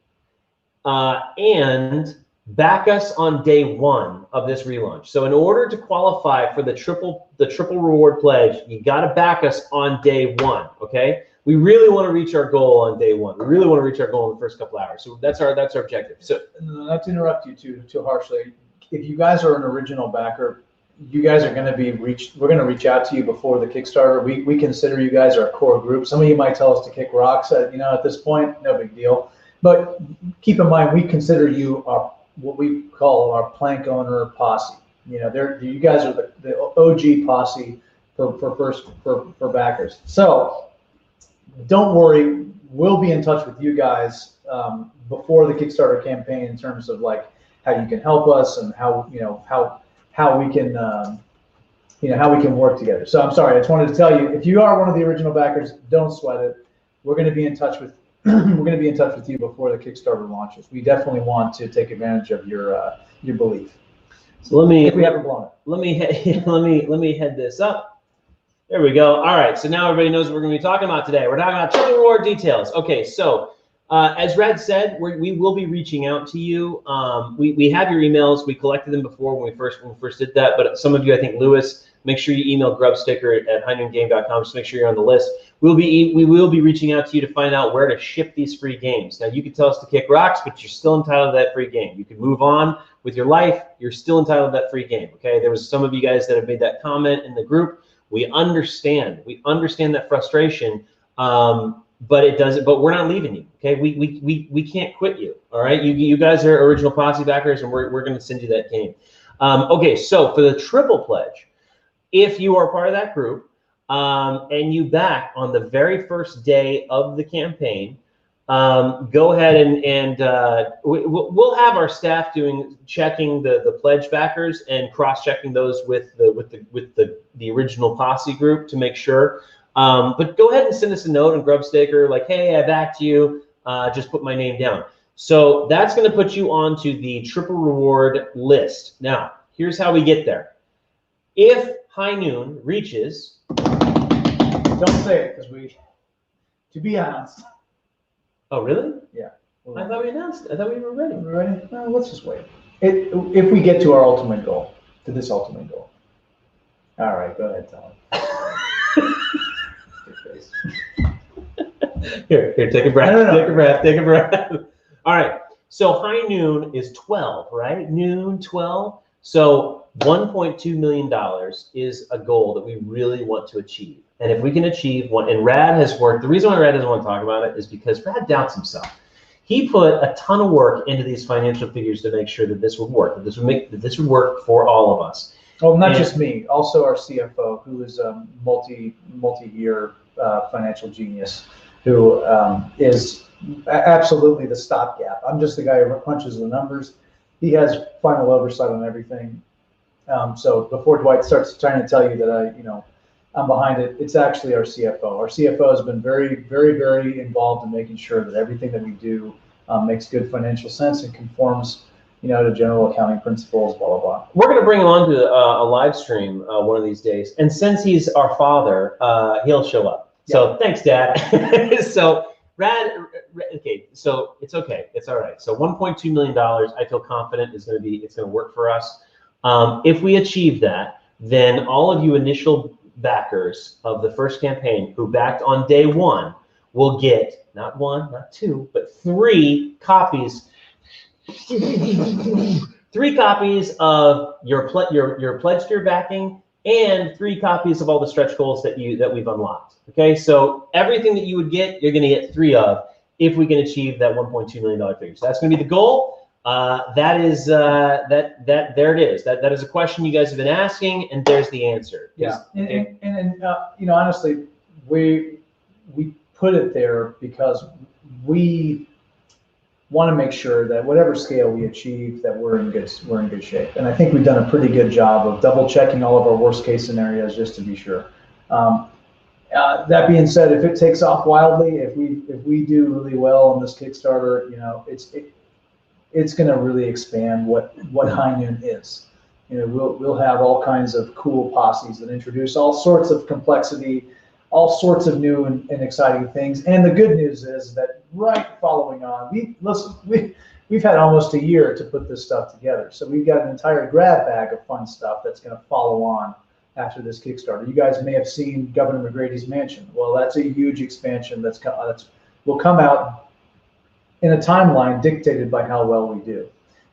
and back us on day one of this relaunch. So in order to qualify for the triple reward pledge, you got to back us on day one. Okay, we really want to reach our goal on day one. We really want to reach our goal in the first couple hours. So that's our objective. So not to interrupt you too harshly, if you guys are an original backer, you guys are going to be reached. We're going to reach out to you before the Kickstarter. We consider you guys our core group. Some of you might tell us to kick rocks at this point, no big deal. But keep in mind, we consider you our what we call our plank owner posse. You guys are the OG posse for backers. So don't worry, we'll be in touch with you guys before the Kickstarter campaign in terms of like how you can help us and how we can how we can work together. So I'm sorry, I just wanted to tell you, if you are one of the original backers, don't sweat it. We're going to be in touch with you before the Kickstarter launches. We definitely want to take advantage of your belief. So if we haven't blown it. Let me head this up. There we go. All right. So now everybody knows what we're going to be talking about today. We're talking about triple reward details. Okay. So as Rad said, we will be reaching out to you. We have your emails. We collected them before when we first did that. But some of you, I think Lewis, make sure you email grubsticker@highnoongame.com. Just make sure you're on the list. We will be reaching out to you to find out where to ship these free games. Now you can tell us to kick rocks, but you're still entitled to that free game. You can move on with your life. You're still entitled to that free game. Okay. There was some of you guys that have made that comment in the group. We understand. We understand that frustration. But it doesn't. But we're not leaving you. Okay. We can't quit you. All right. You guys are original posse backers, and we're going to send you that game. Okay. So for the triple pledge, if you are part of that group and you back on the very first day of the campaign, go ahead and we'll have our staff checking the pledge backers and cross-checking those with the original posse group to make sure. But go ahead and send us a note on Grubsticker like, hey, I backed you. Just put my name down. So that's going to put you onto the triple reward list. Now, here's how we get there. If High Noon reaches, don't say it because to be honest. Oh, really? Yeah. I thought we announced it. I thought we were ready. We're ready? No, let's just wait. If we get to our ultimate goal, to this ultimate goal. All right, go ahead, tell him. Here, take a breath. No. Take a breath. All right. So High Noon is 12, right? Noon 12. So $1.2 million is a goal that we really want to achieve. And if we can achieve one, and Rad has worked, the reason why Rad doesn't want to talk about it is because Rad doubts himself. He put a ton of work into these financial figures to make sure that this would work, that this would work for all of us. Well, not just me, also our CFO, who is a multi-year financial genius, who is absolutely the stopgap. I'm just the guy who punches the numbers. He has final oversight on everything. So before Dwight starts trying to tell you that I'm behind it, it's actually our CFO. Our CFO has been very, very, very involved in making sure that everything that we do makes good financial sense and conforms, to general accounting principles, blah, blah, blah. We're going to bring him on to a live stream one of these days. And since he's our father, he'll show up. Yeah. So thanks, Dad. So Rad, okay, so it's okay. It's all right. So $1.2 million, I feel confident it's going to work for us. If we achieve that, then all of you initial backers of the first campaign who backed on day one will get not one, not two, but 3 copies 3 copies of your pledge tier backing, and 3 copies of all the stretch goals that we've unlocked. Okay, so everything that you would get, you're going to get 3 of if we can achieve that $1.2 million figure. So that's going to be the goal. There it is. That is a question you guys have been asking, and there's the answer. Yeah, and you know, honestly, we put it there because we want to make sure that whatever scale we achieve, that we're in good shape. And I think we've done a pretty good job of double checking all of our worst case scenarios just to be sure. That being said, if it takes off wildly, if we do really well on this Kickstarter, you know, it's going to really expand what High Noon is. You know, we'll have all kinds of cool posses that introduce all sorts of complexity, all sorts of new and exciting things. And the good news is that right following on, we've had almost a year to put this stuff together. So we've got an entire grab bag of fun stuff that's going to follow on after this Kickstarter. You guys may have seen Governor McGrady's Mansion. Well, that's a huge expansion that will come out in a timeline dictated by how well we do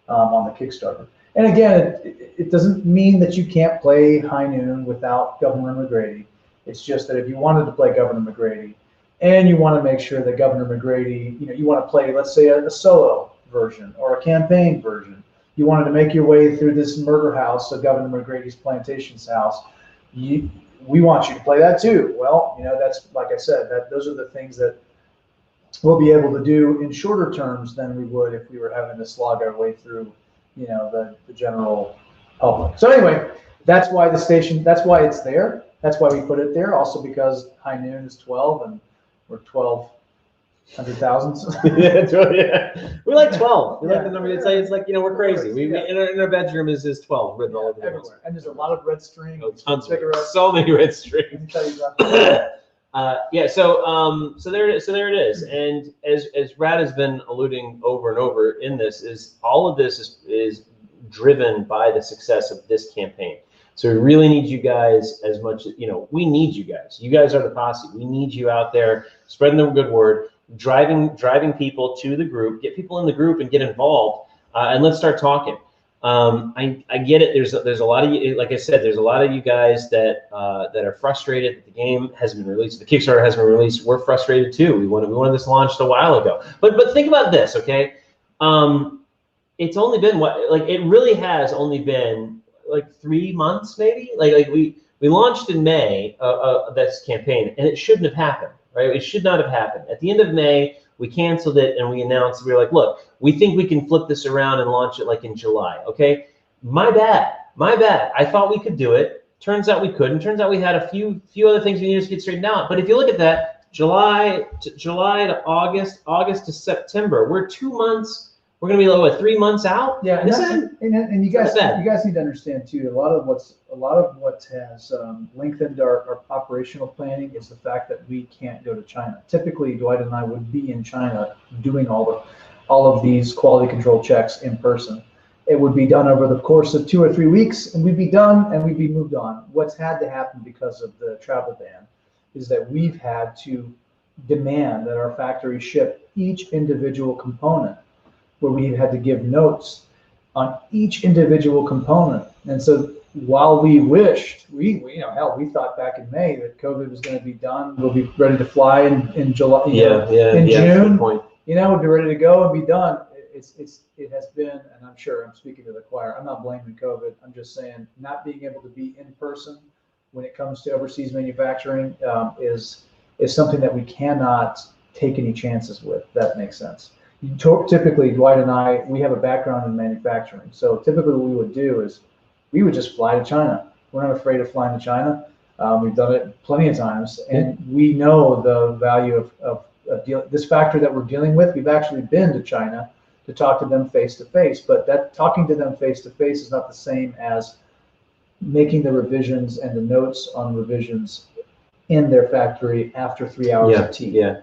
on the Kickstarter. And again, it doesn't mean that you can't play High Noon without Governor McGrady. It's just that if you wanted to play Governor McGrady and you want to make sure that Governor McGrady, you know, you want to play, let's say, a solo version or a campaign version, you wanted to make your way through this murder house, so Governor McGrady's Plantation's house, we want you to play that too. Well, you know, that's, like I said, those are the things that we'll be able to do in shorter terms than we would if we were having to slog our way through, you know, the general public. So anyway, that's why that's why it's there. That's why we put it there. Also because High Noon is 12 and we're 1,200,000. Yeah, we like 12. We like the number. It's like, you know, we're crazy. In our bedroom is 12 written all over the everywhere. And there's a lot of red string. Oh, tons of so many red strings. Let me tell you about that. Yeah. So there it is. And as Brad has been alluding over and over in this, is all of this is driven by the success of this campaign. So we really need you guys as much as, you know, we need you guys. You guys are the posse. We need you out there spreading the good word, driving people to the group, get people in the group and get involved, and let's start talking. I get it. There's a lot of you, like I said, there's a lot of you guys that are frustrated that the game hasn't been released, the Kickstarter hasn't been released. We're frustrated too. We wanted this launched a while ago. But think about this, okay? It's only been it really has only been like 3 months, maybe. Like we launched in May this campaign, and it shouldn't have happened, right? It should not have happened. At the end of May, we canceled it and we announced, we were like, look, we think we can flip this around and launch it like in July. Okay, my bad. I thought we could do it. Turns out we couldn't. Turns out we had a few other things we needed to get straightened out. But if you look at that, July to August, August to September, we're 2 months. We're gonna be like, what, 3 months out? Yeah, and you guys need to understand too. A lot of what has lengthened our operational planning is the fact that we can't go to China. Typically, Dwight and I would be in China doing all of these quality control checks in person. It would be done over the course of 2 or 3 weeks, and we'd be done and we'd be moved on. What's had to happen because of the travel ban is that we've had to demand that our factory ship each individual component, where we had to give notes on each individual component. And so while we wished, we we thought back in May that COVID was going to be done, we'll be ready to fly in July, in June, we'll be ready to go and be done. It has been, and I'm sure I'm speaking to the choir, I'm not blaming COVID, I'm just saying not being able to be in person when it comes to overseas manufacturing is something that we cannot take any chances with. That makes sense. Typically, Dwight and I, we have a background in manufacturing. So typically what we would do is we would just fly to China. We're not afraid of flying to China. We've done it plenty of times. And we know the value of this factory that we're dealing with. We've actually been to China to talk to them face to face. But that talking to them face to face is not the same as making the revisions and the notes on revisions in their factory after 3 hours of tea. Yeah.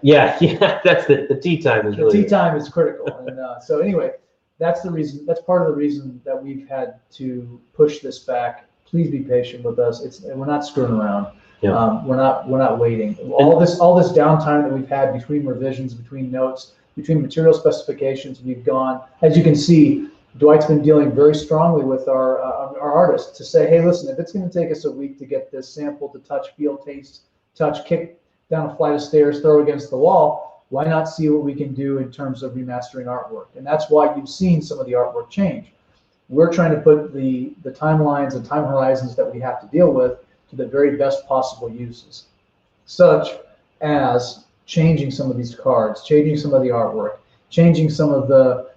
That's the tea time is really. The tea time is critical, and so anyway, that's the reason. That's part of the reason that we've had to push this back. Please be patient with us. We're not screwing around. Yeah. We're not waiting. All this downtime that we've had between revisions, between notes, between material specifications, we've gone. As you can see, Dwight's been dealing very strongly with our artists to say, hey, listen, if it's going to take us a week to get this sample to touch, feel, taste, touch, kick down a flight of stairs, throw against the wall, why not see what we can do in terms of remastering artwork? And that's why you've seen some of the artwork change. We're trying to put the timelines and time horizons that we have to deal with to the very best possible uses, such as changing some of these cards, changing some of the artwork, changing some of the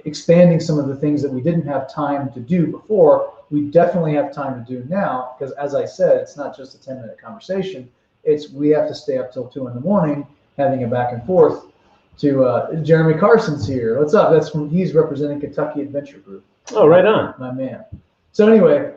expanding some of the things that we didn't have time to do before, we definitely have time to do now, because as I said, it's not just a 10-minute conversation, it's we have to stay up till 2 in the morning having a back and forth to Jeremy Carson's here. What's up? He's representing Kentucky Adventure Group. Oh, right on. My man. So anyway,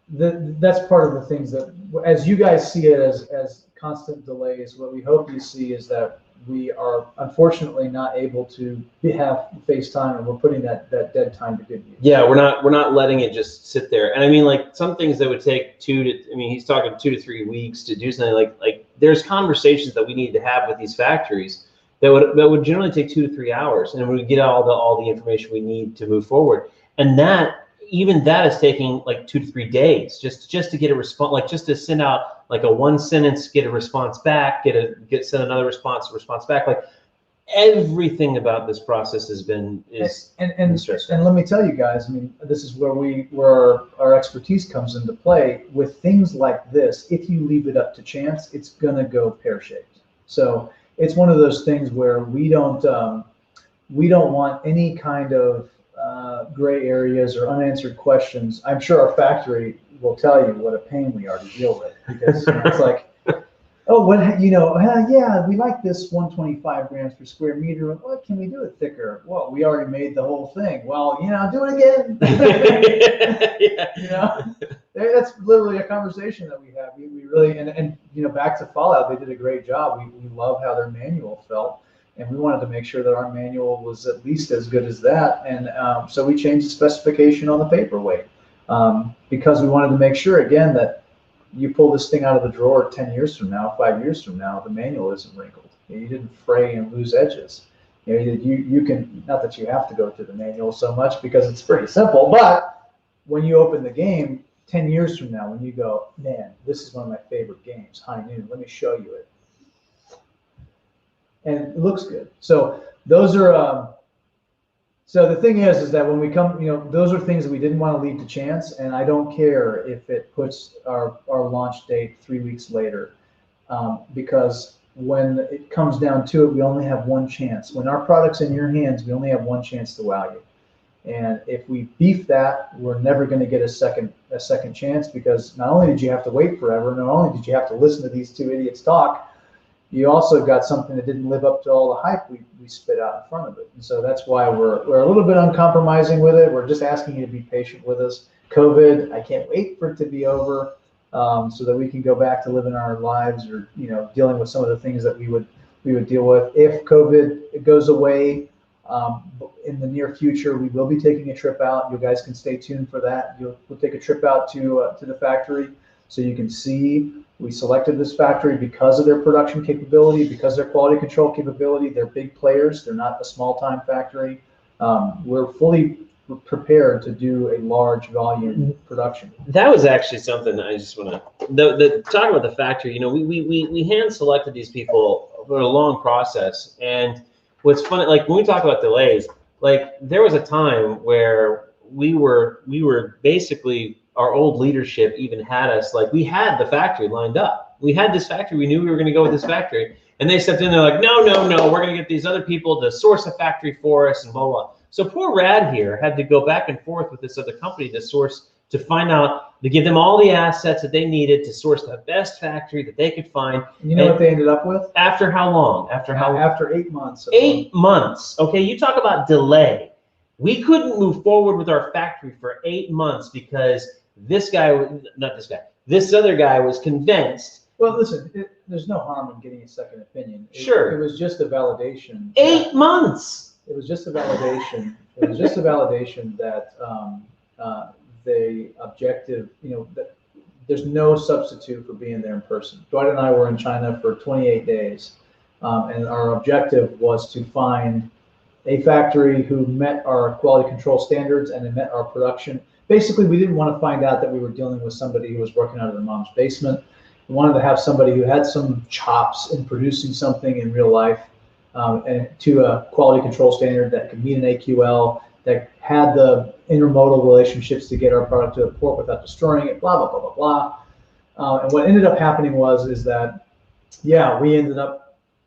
that's part of the things that, as you guys see it as constant delays, what we hope you see is that we are unfortunately not able to have FaceTime, and we're putting that dead time to good use. Yeah, we're not letting it just sit there. And I mean, like some things that would take he's talking 2 to 3 weeks to do something like there's conversations that we need to have with these factories that would generally take 2 to 3 hours, and we would get all the information we need to move forward. And even that is taking like 2 to 3 days just to get a response, like just to send out like a 1 sentence, get a response back, send another response back. Like everything about this process has been stressful. And let me tell you guys, I mean, this is where our expertise comes into play with things like this. If you leave it up to chance, it's gonna go pear-shaped. So it's one of those things where we don't want any kind of gray areas or unanswered questions. I'm sure our factory will tell you what a pain we are to deal with, because it's like, oh, yeah, we like this 125 grams per square meter. What can we do it thicker? Well, we already made the whole thing. Well, do it again. That's literally a conversation that we have. We really, and back to Fallout, they did a great job. We love how their manual felt. And we wanted to make sure that our manual was at least as good as that. And so we changed the specification on the paperweight because we wanted to make sure, again, that you pull this thing out of the drawer 10 years from now, 5 years from now, the manual isn't wrinkled. You didn't fray and lose edges. You can, not that you have to go through the manual so much because it's pretty simple, but when you open the game 10 years from now, when you go, man, this is one of my favorite games, High Noon, let me show you it. And it looks good. So those are. So the thing is that when we come, those are things that we didn't want to leave to chance. And I don't care if it puts our launch date 3 weeks later, because when it comes down to it, we only have one chance. When our product's in your hands, we only have one chance to wow you. And if we beef that, we're never going to get a second chance, because not only did you have to wait forever, not only did you have to listen to these two idiots talk, you also got something that didn't live up to all the hype we spit out in front of it. And so that's why we're a little bit uncompromising with it. We're just asking you to be patient with us. COVID, I can't wait for it to be over so that we can go back to living our lives, or dealing with some of the things that we would deal with. If COVID goes away in the near future, we will be taking a trip out. You guys can stay tuned for that. We'll take a trip out to the factory so you can see. We selected this factory because of their production capability, because their quality control capability. They're big players. They're not a small-time factory. We're fully prepared to do a large volume production. That was actually something I just want to talk about the factory. We hand selected these people for a long process, and what's funny, like when we talk about delays, like there was a time where we were basically, our old leadership even had us, like we had the factory lined up. We had this factory. We knew we were going to go with this factory. And they stepped in, they're like, no, we're going to get these other people to source a factory for us and blah, blah. So poor Rad here had to go back and forth with this other company to find out, to give them all the assets that they needed to source the best factory that they could find. You know what they ended up with? After how long? After 8 months. 8 months. Okay, you talk about delay. We couldn't move forward with our factory for 8 months because this other guy was convinced. Well, listen, there's no harm in getting a second opinion. Sure. It was just a validation. 8 months. It was just a validation. It was just a validation that the objective, there's no substitute for being there in person. Dwight and I were in China for 28 days, and our objective was to find a factory who met our quality control standards and it met our production. Basically, we didn't want to find out that we were dealing with somebody who was working out of their mom's basement. We wanted to have somebody who had some chops in producing something in real life, and to a quality control standard that could meet an AQL, that had the intermodal relationships to get our product to the port without destroying it, blah, blah, blah, blah, blah. And what ended up happening is that, yeah,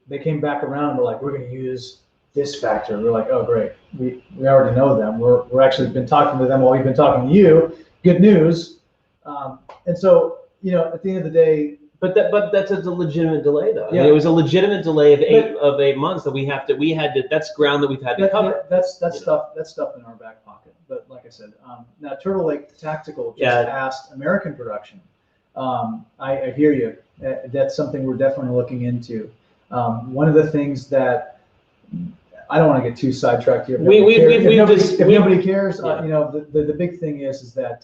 they came back around and were like, we're going to use this factor. We're like, oh, great. We already know them. We're actually been talking to them while we've been talking to you. Good news. And so, at the end of the day. But that's a legitimate delay, though. Yeah. I mean, it was a legitimate delay of 8 months that that's ground that we've had to cover. That's stuff in our back pocket. But like I said, now Turtle Lake Tactical just asked American production. I hear you. That's something we're definitely looking into. One of the things that I don't want to get too sidetracked here. If nobody cares, the big thing is that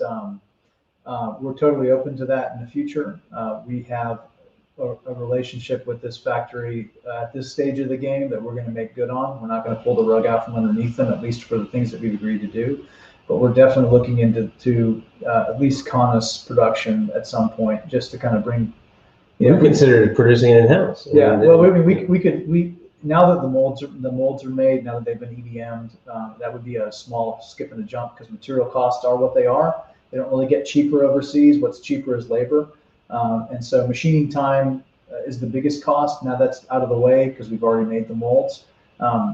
we're totally open to that in the future. We have a relationship with this factory at this stage of the game that we're going to make good on. We're not going to pull the rug out from underneath them, at least for the things that we've agreed to do. But we're definitely looking into at least Canis production at some point, just to kind of bring. We considered producing it in-house. Yeah, well, I mean, we now that the molds are made, now that they've been EDM'd, that would be a small skip and a jump because material costs are what they are. They don't really get cheaper overseas. What's cheaper is labor, and so machining time is the biggest cost. Now that's out of the way because we've already made the molds.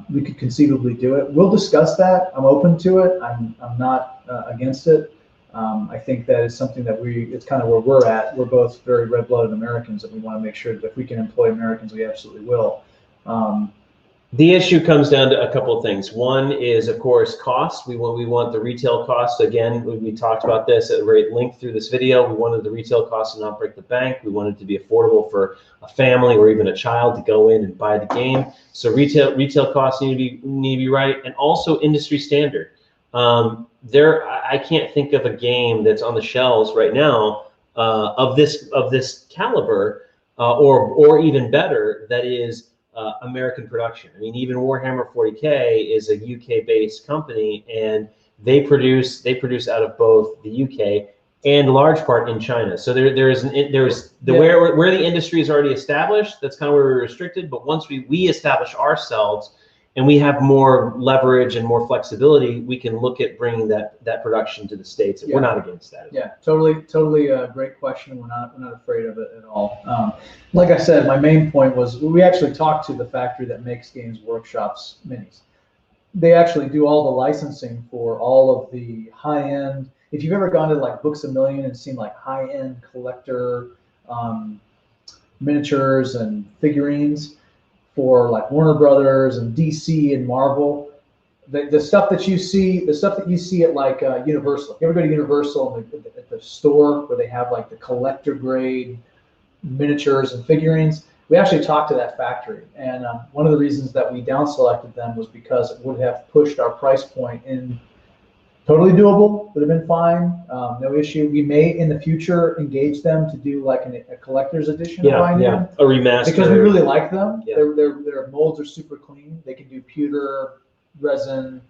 We could conceivably do it. We'll discuss that. I'm open to it. I'm not against it. I think that is something that it's kind of where we're at. We're both very red-blooded Americans, and we want to make sure that if we can employ Americans, we absolutely will. The issue comes down to a couple of things. One is, of course, cost. We want the retail cost. Again, we talked about this at great length through this video. We wanted the retail cost to not break the bank. We wanted it to be affordable for a family or even a child to go in and buy the game. So retail costs need to be right, and also industry standard. I can't think of a game that's on the shelves right now of this caliber or even better that is American production. I mean, even Warhammer 40K is a UK-based company, and they produce out of both the UK and large part in China. So where the industry is already established, that's kind of where we're restricted. But once we establish ourselves and we have more leverage and more flexibility, we can look at bringing that production to the States. And we're not against that. Yeah, totally a great question. We're not afraid of it at all. Like I said, my main point was we actually talked to the factory that makes Games Workshop's minis. They actually do all the licensing for all of the high-end. If you've ever gone to like Books A Million and seen like high-end collector miniatures and figurines for like Warner Brothers and DC and Marvel, the stuff that you see at like Universal. If you ever go to Universal at the store where they have like the collector grade miniatures and figurines, we actually talked to that factory, and one of the reasons that we down selected them was because it would have pushed our price point in. Totally doable, would have been fine, no issue. We may in the future engage them to do like a collector's edition. A remaster. Because we really like them. Yeah. Their molds are super clean. They can do pewter, resin.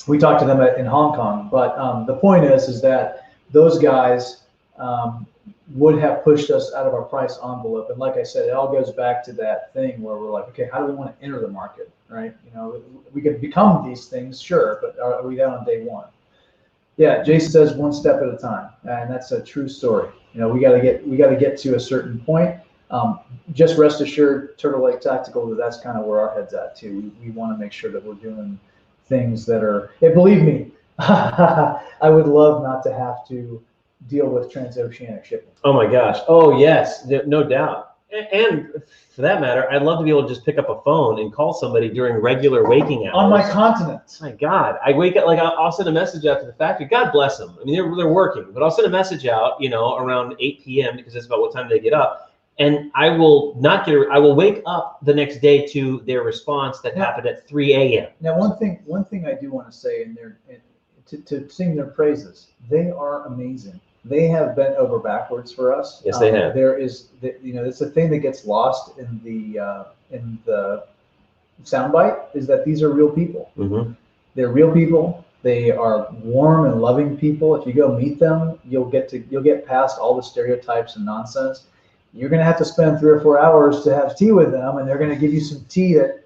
We talked to them in Hong Kong, but the point is that those guys would have pushed us out of our price envelope. And like I said, it all goes back to that thing where we're like, okay, how do we want to enter the market, right? We could become these things, sure, but are we down on day one? Yeah, Jason says one step at a time, and that's a true story. We got to get to a certain point. Just rest assured, Turtle Lake Tactical, that's kind of where our head's at too. We want to make sure that we're doing things that are. And believe me, I would love not to have to deal with transoceanic shipping. Oh my gosh. Oh yes, no doubt. And for that matter, I'd love to be able to just pick up a phone and call somebody during regular waking hours. On my continent. My God, I wake up, like I'll send a message out to the factory. God bless them. I mean, they're working, but I'll send a message out, around 8 p.m. because that's about what time they get up. And I will wake up the next day to their response that happened at 3 a.m. Now, one thing I do want to say to sing their praises, they are amazing. They have bent over backwards for us. Yes, they have. It's a thing that gets lost in the soundbite is that these are real people. Mm-hmm. They're real people. They are warm and loving people. If you go meet them, you'll get past all the stereotypes and nonsense. You're going to have to spend 3 or 4 hours to have tea with them, and they're going to give you some tea that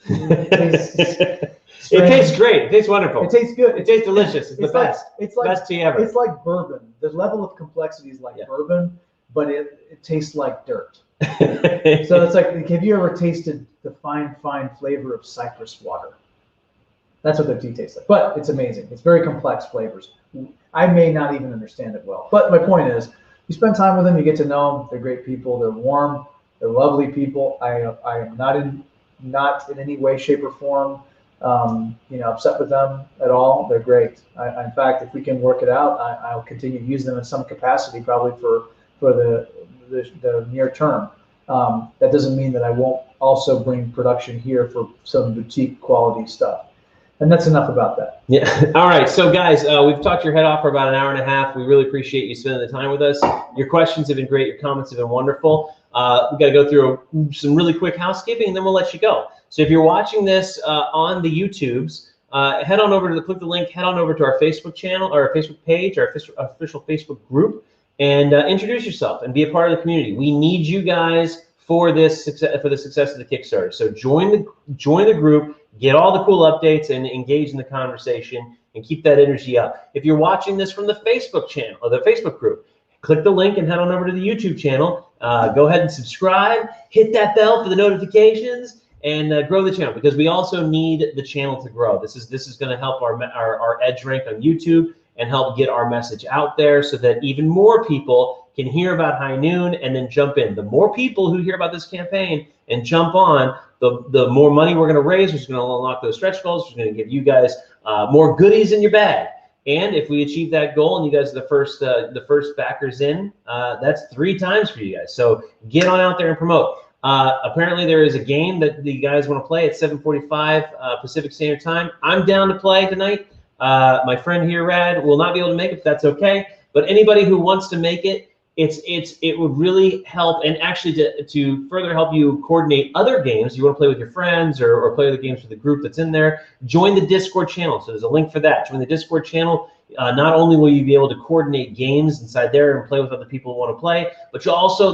it tastes great. It tastes wonderful. It tastes good. It tastes delicious. It's the best. It's like best tea ever. It's like bourbon. The level of complexity is like bourbon, but it tastes like dirt. So it's like, have you ever tasted the fine flavor of cypress water? That's what their tea tastes like. But it's amazing. It's very complex flavors. I may not even understand it well. But my point is, you spend time with them, you get to know them. They're great people. They're warm. They're lovely people. I am not in any way, shape, or form upset with them at all. They're great. In fact, if we can work it out, I'll continue to use them in some capacity, probably for the near term. That doesn't mean that I won't also bring production here for some boutique quality stuff. And that's enough about that. Yeah. All right. So guys, we've talked your head off for about an hour and a half. We really appreciate you spending the time with us. Your questions have been great. Your comments have been wonderful. We got to go through some really quick housekeeping, and then we'll let you go. So if you're watching this on the YouTubes, head on over to click the link, head on over to our Facebook channel, or our Facebook page, our official Facebook group, and introduce yourself and be a part of the community. We need you guys for this success, for the success of the Kickstarter. So join the group, get all the cool updates, and engage in the conversation, and keep that energy up. If you're watching this from the Facebook channel or the Facebook group, click the link and head on over to the YouTube channel. Go ahead and subscribe, hit that bell for the notifications, and grow the channel, because we also need the channel to grow. This is going to help our edge rank on YouTube and help get our message out there, so that even more people can hear about High Noon and then jump in. The more people who hear about this campaign and jump on, the more money we're going to raise, which is going to unlock those stretch goals, which is going to give you guys more goodies in your bag. And if we achieve that goal and you guys are the first backers in, that's 3 times for you guys. So get on out there and promote. Apparently there is a game that the guys want to play at 7:45 Pacific Standard Time. I'm down to play tonight. My friend here, Rad, will not be able to make it, but that's okay. But anybody who wants to make it, it would really help, and actually to further help you coordinate other games you want to play with your friends, or play other games with the group that's in there, join the Discord channel. So there's a link for that. Join the Discord channel. Not only will you be able to coordinate games inside there and play with other people who want to play, but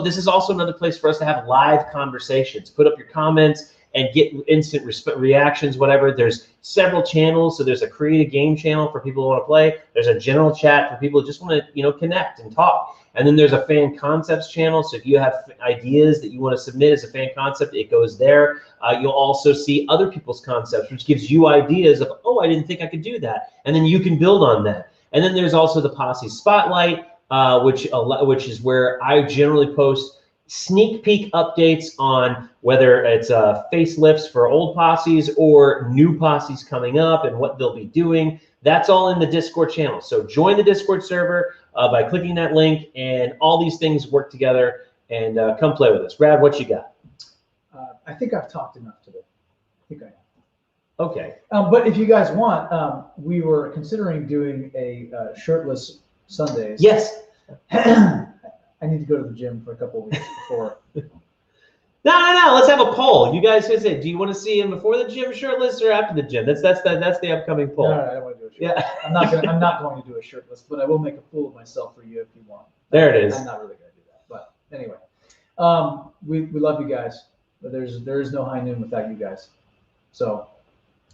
this is also another place for us to have live conversations. Put up your comments and get instant reactions, whatever. There's several channels. So there's a create a game channel for people who want to play. There's a general chat for people who just want to connect and talk. And then there's a fan concepts channel. So if you have ideas that you want to submit as a fan concept, it goes there. You'll also see other people's concepts, which gives you ideas of, oh, I didn't think I could do that. And then you can build on that. And then there's also the Posse Spotlight, which is where I generally post sneak peek updates on whether it's facelifts for old posses or new posses coming up and what they'll be doing. That's all in the Discord channel. So join the Discord server by clicking that link, and all these things work together. And come play with us. Brad, what you got? I think I've talked enough today. I think I have. Okay. But if you guys want, we were considering doing a shirtless Sundays. Yes. I need to go to the gym for a couple of weeks before. No. Let's have a poll. You guys can say, do you want to see him before the gym shirtless or after the gym? That's the upcoming poll. No, I don't want to do a shirtless. Yeah. I'm not going to do a shirtless, but I will make a fool of myself for you if you want. There it is. I'm not really going to do that, but anyway, we love you guys. But there is no High Noon without you guys. So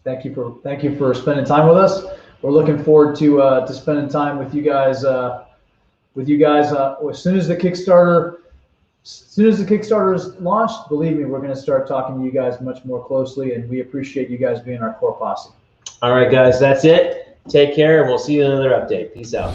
thank you for spending time with us. We're looking forward to spending time with you guys. As soon as the Kickstarter is launched, believe me, we're going to start talking to you guys much more closely, and we appreciate you guys being our core posse. All right, guys, that's it. Take care, and we'll see you in another update. Peace out.